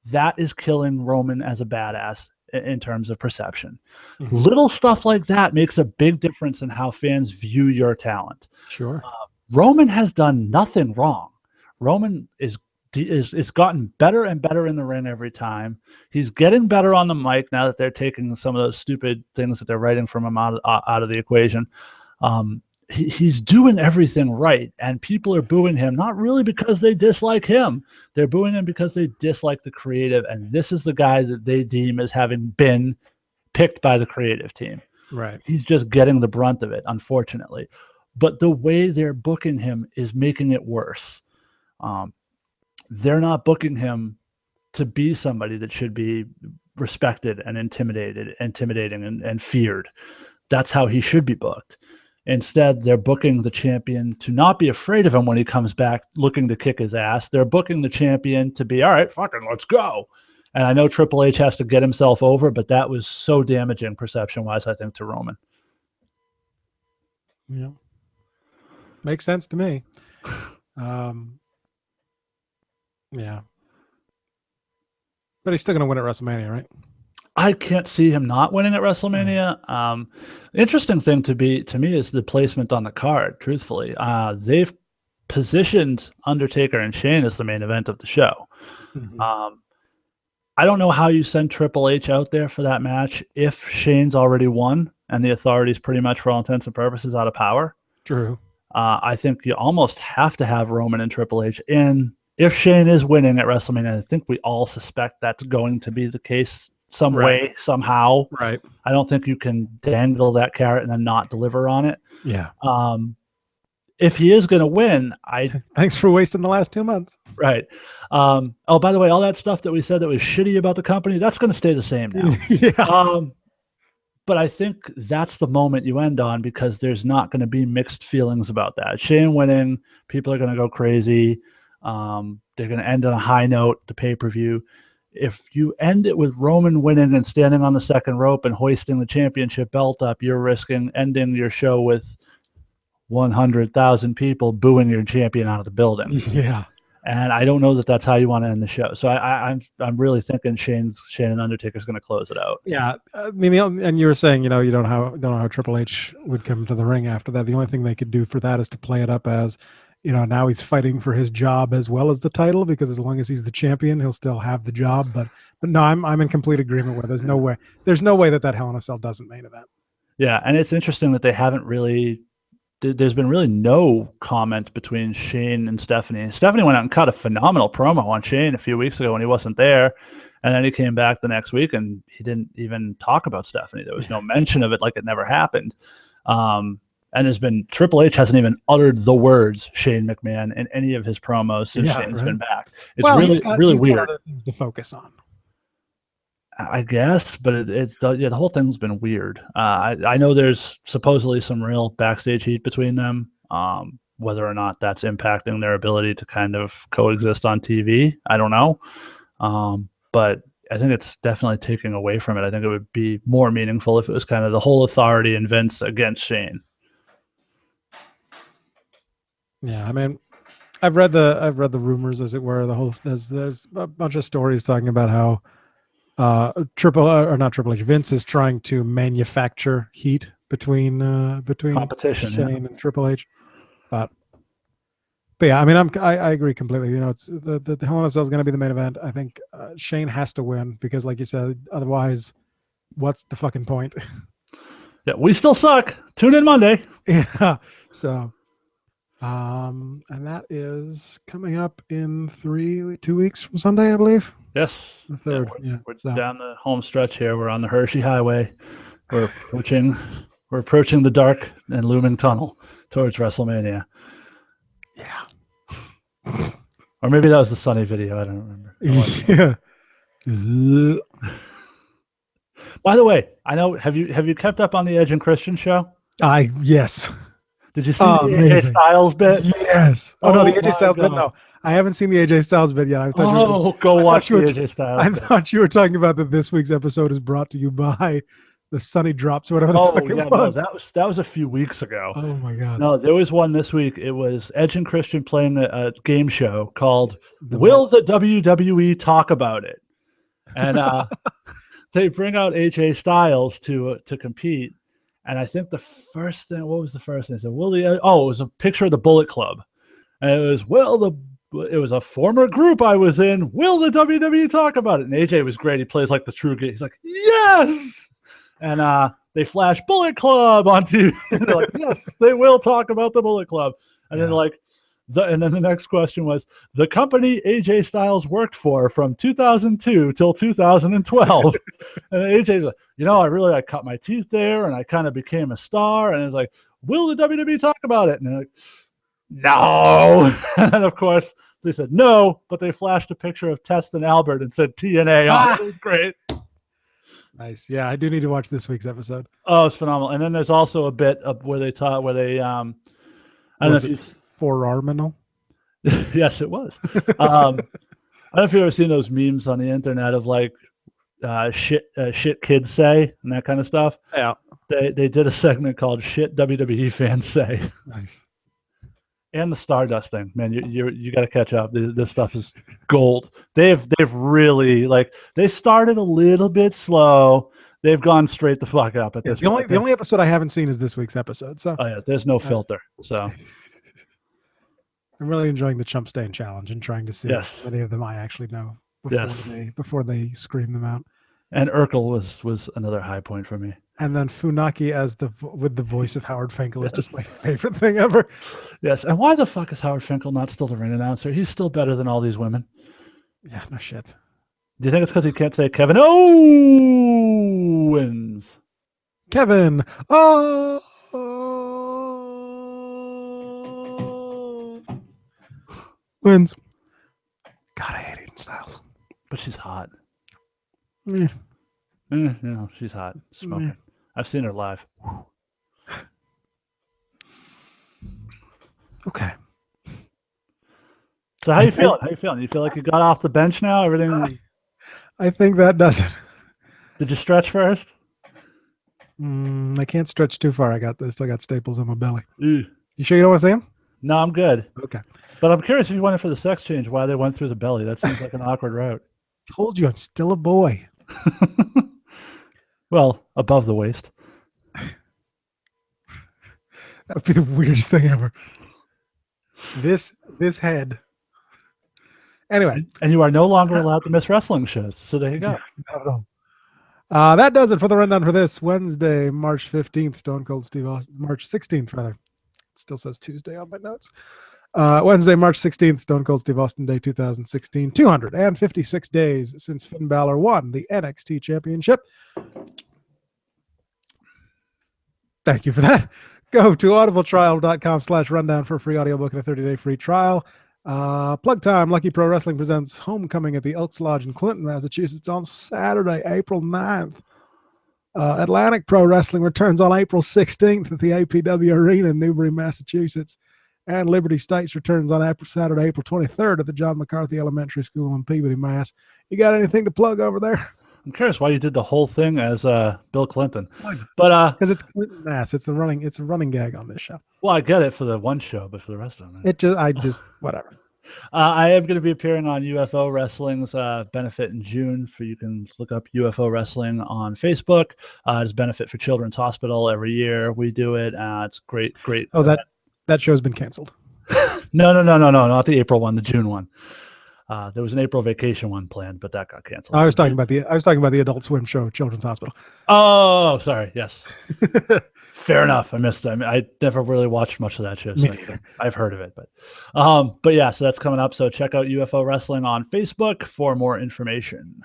That is killing Roman as a badass in terms of perception. Mm-hmm. Little stuff like that makes a big difference in how fans view your talent. Sure. Roman has done nothing wrong. Roman is gotten better and better in the ring every time. He's getting better on the mic now that they're taking some of those stupid things that they're writing from him out of the equation. He's doing everything right, and people are booing him, not really because they dislike him. They're booing him because they dislike the creative, and this is the guy that they deem as having been picked by the creative team. Right. He's just getting the brunt of it, unfortunately. But the way they're booking him is making it worse. They're not booking him to be somebody that should be respected and intimidating and feared. That's how he should be booked. Instead, they're booking the champion to not be afraid of him when he comes back looking to kick his ass. They're booking the champion to be, all right, fucking let's go. And I know Triple H has to get himself over, but that was so damaging perception-wise, I think, to Roman. Yeah. Makes sense to me. Yeah. But he's still going to win at WrestleMania, right? I can't see him not winning at WrestleMania. Interesting thing to me is the placement on the card, truthfully. They've positioned Undertaker and Shane as the main event of the show. Mm-hmm. I don't know how you send Triple H out there for that match if Shane's already won and the Authority's pretty much, for all intents and purposes, out of power. True. I think you almost have to have Roman and Triple H in. If Shane is winning at WrestleMania, I think we all suspect that's going to be the case some way, somehow. Right. I don't think you can dangle that carrot and then not deliver on it. Yeah. If he is going to win, thanks for wasting the last 2 months. Right. Oh, by the way, all that stuff that we said that was shitty about the company, that's going to stay the same now. Yeah. But I think that's the moment you end on because there's not going to be mixed feelings about that. Shane winning, people are going to go crazy. They're going to end on a high note, the pay-per-view. If you end it with Roman winning and standing on the second rope and hoisting the championship belt up, you're risking ending your show with 100,000 people booing your champion out of the building. Yeah. And I don't know that that's how you want to end the show. So I'm really thinking Shane and Undertaker's going to close it out. Yeah, I mean, and you were saying, you don't know how Triple H would come to the ring after that. The only thing they could do for that is to play it up as, now he's fighting for his job as well as the title, because as long as he's the champion, he'll still have the job. But no, I'm in complete agreement with it. There's no way that Hell in a Cell doesn't main event. Yeah, and it's interesting that they haven't really. There's been really no comment between Shane and Stephanie. Stephanie went out and cut a phenomenal promo on Shane a few weeks ago when he wasn't there, and then he came back the next week and he didn't even talk about Stephanie. There was no mention of it, like it never happened. And there's been Triple H hasn't even uttered the words Shane McMahon in any of his promos since Shane's been back. It's he's got weird. Other things to focus on, I guess, but the whole thing's been weird. I know there's supposedly some real backstage heat between them. Whether or not that's impacting their ability to kind of coexist on TV, I don't know. But I think it's definitely taking away from it. I think it would be more meaningful if it was kind of the whole authority and Vince against Shane. Yeah, I mean, I've read the rumors, as it were. There's a bunch of stories talking about how Vince is trying to manufacture heat between competition, Shane and Triple H. But yeah, I mean, I agree completely. It's the Hell in a Cell is going to be the main event. I think Shane has to win because, like you said, otherwise, what's the fucking point? Yeah, we still suck. Tune in Monday. Yeah. So. And that is coming up in 2 weeks from Sunday, I believe. Yes, the 3rd. We're down the home stretch here. We're on the Hershey Highway. We're approaching the dark and looming tunnel towards WrestleMania. Yeah. Or maybe that was the Sunny video. I don't remember. Yeah. By the way, I know. Have you kept up on the Edge and Christian show? Yes. Did you see the AJ Styles bit? Yes. Oh no, the AJ Styles bit. No, I haven't seen the AJ Styles bit yet. Go watch the AJ Styles. I thought you were talking about that. This week's episode is brought to you by the Sunny Drops, whatever the fuck it was. No, that was a few weeks ago. Oh my god. No, there was one this week. It was Edge and Christian playing a game show called "Will the WWE Talk About It?" And they bring out AJ Styles to compete. And I think the first thing, what was the first thing? They said, it was a picture of the Bullet Club. And it was a former group I was in. Will the WWE talk about it? And AJ was great. He plays like the true guy. He's like, yes! And they flash Bullet Club on TV. And they're like, yes, they will talk about the Bullet Club. And then and then the next question was, the company AJ Styles worked for from 2002 till 2012. And AJ's like, I cut my teeth there and I kind of became a star. And it's like, will the WWE talk about it? And they're like, no. And of course, they said no, but they flashed a picture of Test and Albert and said TNA on it. It was great. Nice. Yeah, I do need to watch this week's episode. Oh, it's phenomenal. And then there's also a bit of where they I don't know if you've Forearminal? Yes, it was. I don't know if you've ever seen those memes on the internet of like shit kids say and that kind of stuff. Yeah. They did a segment called Shit WWE Fans Say. Nice. And the Stardust thing, man, you got to catch up. This stuff is gold. They've really they started a little bit slow. They've gone straight the fuck up at this point. The only episode I haven't seen is this week's episode. So there's no filter. So I'm really enjoying the Chump Stain challenge and trying to see how many of them I actually know before they scream them out. And Urkel was another high point for me. And then Funaki with the voice of Howard Finkel is just my favorite thing ever. Yes, and why the fuck is Howard Finkel not still the ring announcer? He's still better than all these women. Yeah, no shit. Do you think it's because he can't say Kevin Owens? Kevin. Wins. God, I hate Aiden Styles. But she's hot. Yeah. She's hot. Smoking. I've seen her live. Okay. So how you feeling? You feel like you got off the bench now? Everything? I think that does it. Did you stretch first? I can't stretch too far. I still got staples on my belly. Ew. You sure you don't want to see them? No, I'm good. Okay. But I'm curious if you went in for the sex change, why they went through the belly. That seems like an awkward route. Told you I'm still a boy. Well, above the waist. That would be the weirdest thing ever. This head. Anyway, And you are no longer allowed to miss wrestling shows. So there you go. That does it for the rundown for this Wednesday, March 15th. Stone Cold Steve Austin, March 16th, rather. It still says Tuesday on my notes. Wednesday, March 16th, Stone Cold Steve Austin Day 2016. 256 days since Finn Balor won the NXT Championship. Thank you for that. Go to audibletrial.com/rundown for a free audiobook and a 30-day free trial. Plug time. Lucky Pro Wrestling presents Homecoming at the Elks Lodge in Clinton, Massachusetts on Saturday, April 9th. Atlantic Pro Wrestling returns on April 16th at the APW Arena in Newbury, Massachusetts. And Liberty States returns on Saturday, April 23rd at the John McCarthy Elementary School in Peabody, Mass. You got anything to plug over there? I'm curious why you did the whole thing as Bill Clinton, but because it's Clinton, Mass. It's a running gag on this show. Well, I get it for the one show, but for the rest of them, whatever. I am going to be appearing on UFO Wrestling's benefit in June. You can look up UFO Wrestling on Facebook. It's benefit for Children's Hospital every year. We do it. It's great. Oh, that show's been canceled. No, not the April one, the June one. There was an April vacation one planned, but that got canceled. I was talking about the Adult Swim show, Children's Hospital. Oh, sorry. Yes. Fair enough. I missed that. I never really watched much of that show. So I've heard of it, but yeah, so that's coming up. So check out UFO Wrestling on Facebook for more information.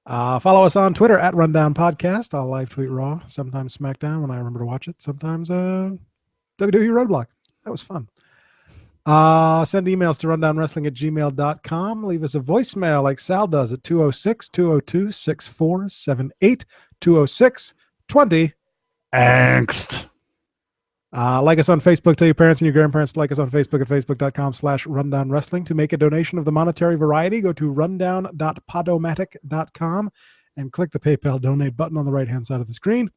Follow us on Twitter at Rundown Podcast. I'll live tweet Raw, sometimes SmackDown when I remember to watch it, sometimes WWE Roadblock. That was fun. Send emails to rundownwrestling@gmail.com. Leave us a voicemail like Sal does at 206-202-6478, 206-20. Angst. Like us on Facebook. Tell your parents and your grandparents to like us on Facebook at facebook.com/rundownwrestling. To make a donation of the monetary variety, go to rundown.podomatic.com and click the PayPal donate button on the right-hand side of the screen.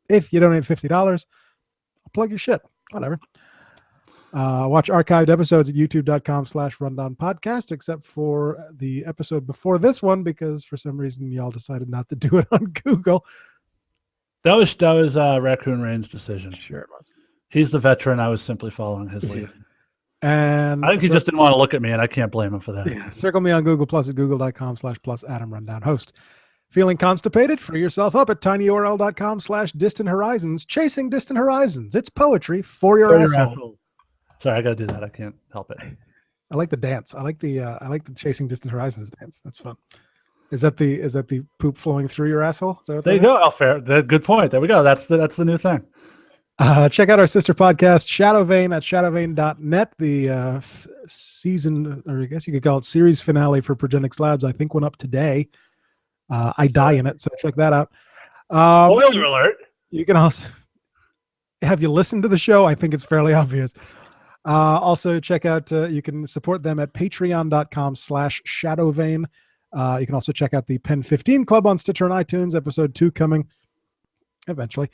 If you donate $50, I'll plug your shit. Whatever. Watch archived episodes at youtube.com/rundownpodcast, except for the episode before this one, because for some reason y'all decided not to do it on Google. That was Raccoon Rain's decision. Sure it was. He's the veteran. I was simply following his lead. And I think he just didn't want to look at me, and I can't blame him for that. Yeah, circle me on Google Plus at google.com/plus Adam Rundown Host. Feeling constipated? Free yourself up at tinyurl.com/distant horizons. Chasing distant horizons. It's poetry for your asshole. Sorry, I gotta do that. I can't help it. I like the dance. I like the Chasing Distant Horizons dance. That's fun. Is that the poop flowing through your asshole? Is that what there you go. Oh, fair. Good point. There we go. That's the new thing. Check out our sister podcast, Shadowvane, at shadowvane.net. The season, or I guess you could call it series finale for Progenics Labs, I think went up today. I die in it, so check that out. Spoiler alert. You can also have you listened to the show? I think it's fairly obvious. Also check out, you can support them at patreon.com/shadowvane. You can also check out the Pen 15 Club on Stitcher and iTunes, episode 2 coming eventually.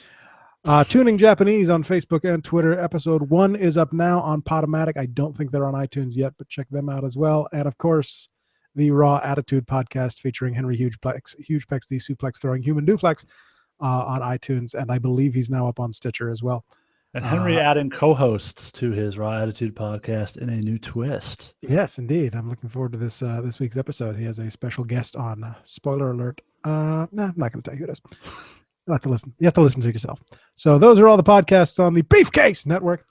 Tuning Japanese on Facebook and Twitter. Episode 1 is up now on Podomatic. I don't think they're on iTunes yet, but check them out as well. And of course, the Raw Attitude podcast featuring Henry Hugeplex, the suplex throwing human duplex, on iTunes. And I believe he's now up on Stitcher as well. And Henry adding co-hosts to his Raw Attitude podcast in a new twist. Yes, indeed. I'm looking forward to this week's episode. He has a special guest on. Spoiler alert. I'm not going to tell you who it is. You have to listen. You have to listen to yourself. So those are all the podcasts on the Beefcase Network,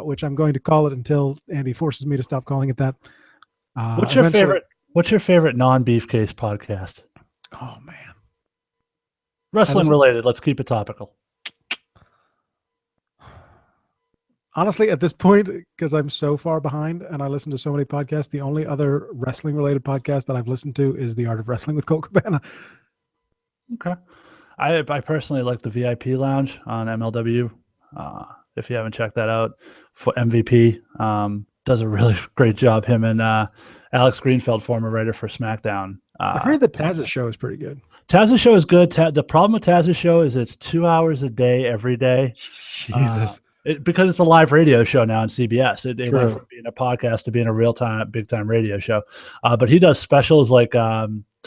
which I'm going to call it until Andy forces me to stop calling it that. What's your favorite non-Beefcase podcast? Oh man, wrestling related. Let's keep it topical. Honestly, at this point, because I'm so far behind and I listen to so many podcasts, the only other wrestling-related podcast that I've listened to is The Art of Wrestling with Colt Cabana. Okay. I personally like the VIP Lounge on MLW. If you haven't checked that out, for MVP does a really great job. Him and Alex Greenfeld, former writer for SmackDown. I've heard the Taz's show is pretty good. Taz's show is good. The problem with Taz's show is it's 2 hours a day, every day. Jesus. Because it's a live radio show now on CBS. It went from being a podcast to being a real-time, big-time radio show. But he does specials like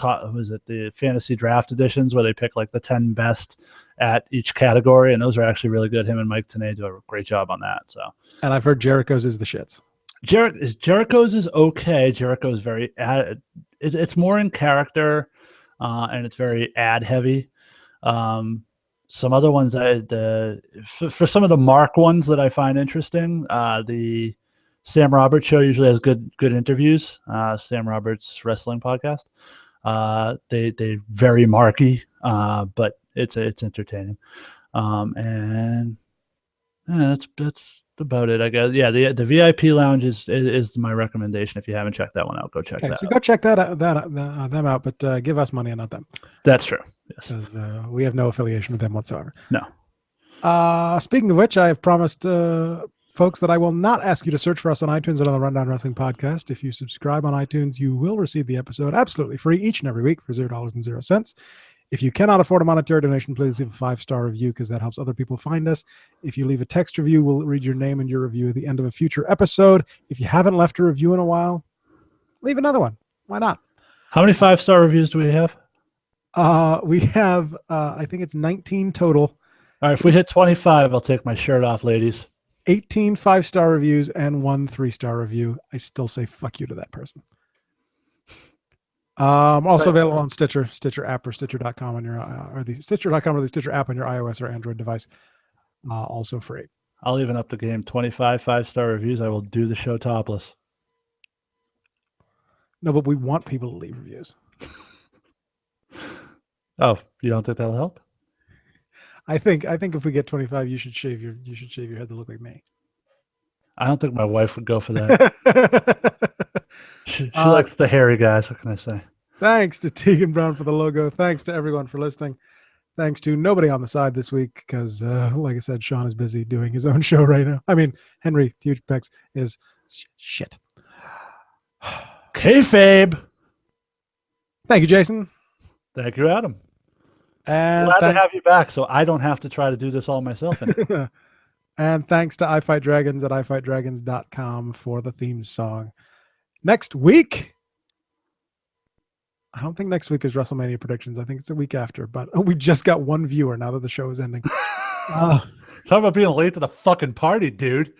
was it the fantasy draft editions where they pick like the 10 best at each category, and those are actually really good. Him and Mike Tenay do a great job on that. So, And I've heard Jericho's is the shits. Jericho's is okay. Jericho's very it's more in character, and it's very ad heavy. Some other ones for some of the Mark ones that I find interesting, the Sam Roberts show usually has good interviews. Sam Roberts wrestling podcast. They very marky, but it's entertaining. And that's about it, I guess. Yeah, the VIP lounge is my recommendation. If you haven't checked that one out, go check that So out. go check them out, but give us money and not them. That's true. Yes. Because we have no affiliation with them whatsoever. No. Speaking of which, I have promised folks that I will not ask you to search for us on iTunes and on the Rundown Wrestling Podcast. If you subscribe on iTunes, you will receive the episode absolutely free each and every week for $0.00. If you cannot afford a monetary donation, please leave a 5-star review because that helps other people find us. If you leave a text review, we'll read your name and your review at the end of a future episode. If you haven't left a review in a while, leave another one. Why not? How many 5-star reviews do we have? We have, I think it's 19 total. All right, if we hit 25, I'll take my shirt off, ladies. 18 5-star reviews and 1 3-star review. I still say fuck you to that person. Also available on Stitcher app or Stitcher.com on your or the Stitcher.com or the Stitcher app on your iOS or Android device. Also free. I'll even up the game. 25 5-star reviews. I will do the show topless. No, but we want people to leave reviews. Oh, you don't think that'll help? I think if we get 25, you should shave your head to look like me. I don't think my wife would go for that. She likes the hairy guys. What can I say? Thanks to Tegan Brown for the logo. Thanks to everyone for listening. Thanks to nobody on the side this week because, like I said, Sean is busy doing his own show right now. I mean, Henry Huge Pex is shit. Kayfabe. Thank you, Jason. Thank you, Adam. And glad to have you back, so I don't have to try to do this all myself anymore. And thanks to I Fight Dragons at ifightdragons.com for the theme song. Next week, I don't think next week is WrestleMania predictions. I think it's the week after, but we just got 1 viewer now that the show is ending. Talk about being late to the fucking party, dude.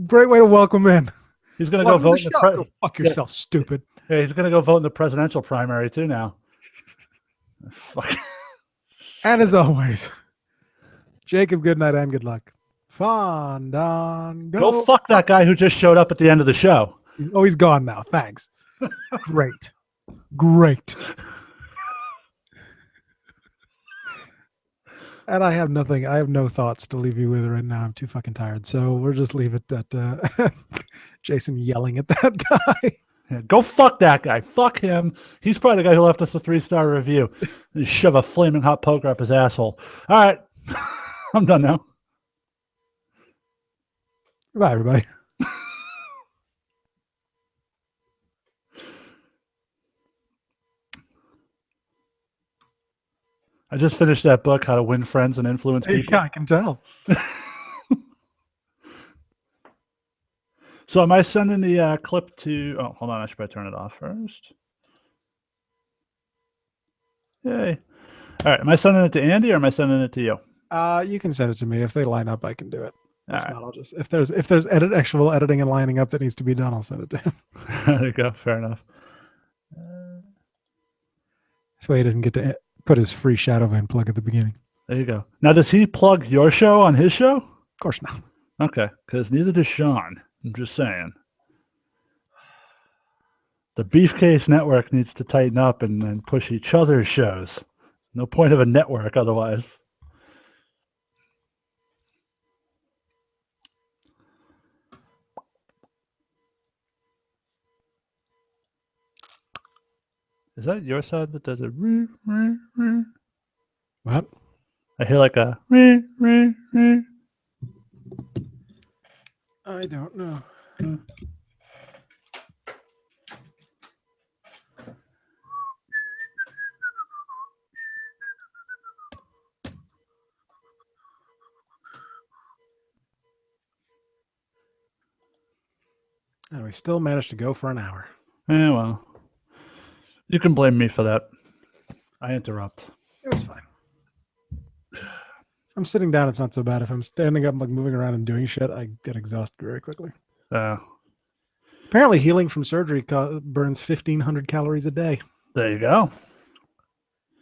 Great way to welcome in. He's going to go vote in the Go fuck yourself, stupid. Yeah, he's going to go vote in the presidential primary too now. Fuck. And as always, Jacob, good night and good luck. Fondon, go fuck that guy who just showed up at the end of the show. Oh, he's gone now. Thanks. Great. And I have nothing. I have no thoughts to leave you with right now. I'm too fucking tired. So we'll just leave it at Jason yelling at that guy. Yeah, go fuck that guy. Fuck him. He's probably the guy who left us a 3-star review. You shove a flaming hot poker up his asshole. All right. I'm done now. Goodbye, everybody. I just finished that book, How to Win Friends and Influence People. Yeah, I can tell. So am I sending the clip to... Oh, hold on. I should probably turn it off first. Yay. All right. Am I sending it to Andy or am I sending it to you? You can send it to me. If they line up, I can do it. All right. Not, I'll just if there's actual editing and lining up that needs to be done, I'll send it to him. There you go. Fair enough. This way he doesn't get to put his free Shadow Van plug at the beginning. There you go. Now, does he plug your show on his show? Of course not. Okay, because neither does Sean. I'm just saying. The Beefcase Network needs to tighten up and push each other's shows. No point of a network otherwise. Is that your side that does it? What? I hear like a. I don't know. And we still managed to go for an hour. Yeah, well. You can blame me for that. I interrupt. It was fine. If I'm sitting down, it's not so bad. If I'm standing up, like moving around and doing shit, I get exhausted very quickly. Apparently, healing from surgery burns 1,500 calories a day, There you go.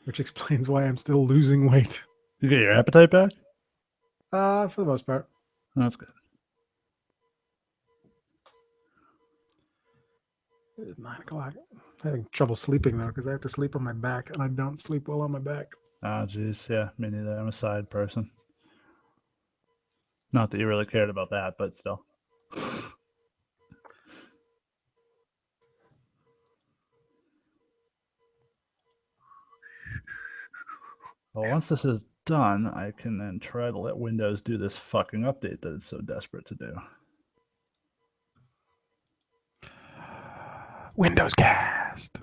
which explains why I'm still losing weight. You get your appetite back? For the most part. That's good. It's 9 o'clock. I'm having trouble sleeping though because I have to sleep on my back, and I don't sleep well on my back. Oh, geez. Yeah, me neither. I'm a side person. Not that you really cared about that, but still. Well, once this is done, I can then try to let Windows do this fucking update that it's so desperate to do. Windows Cast.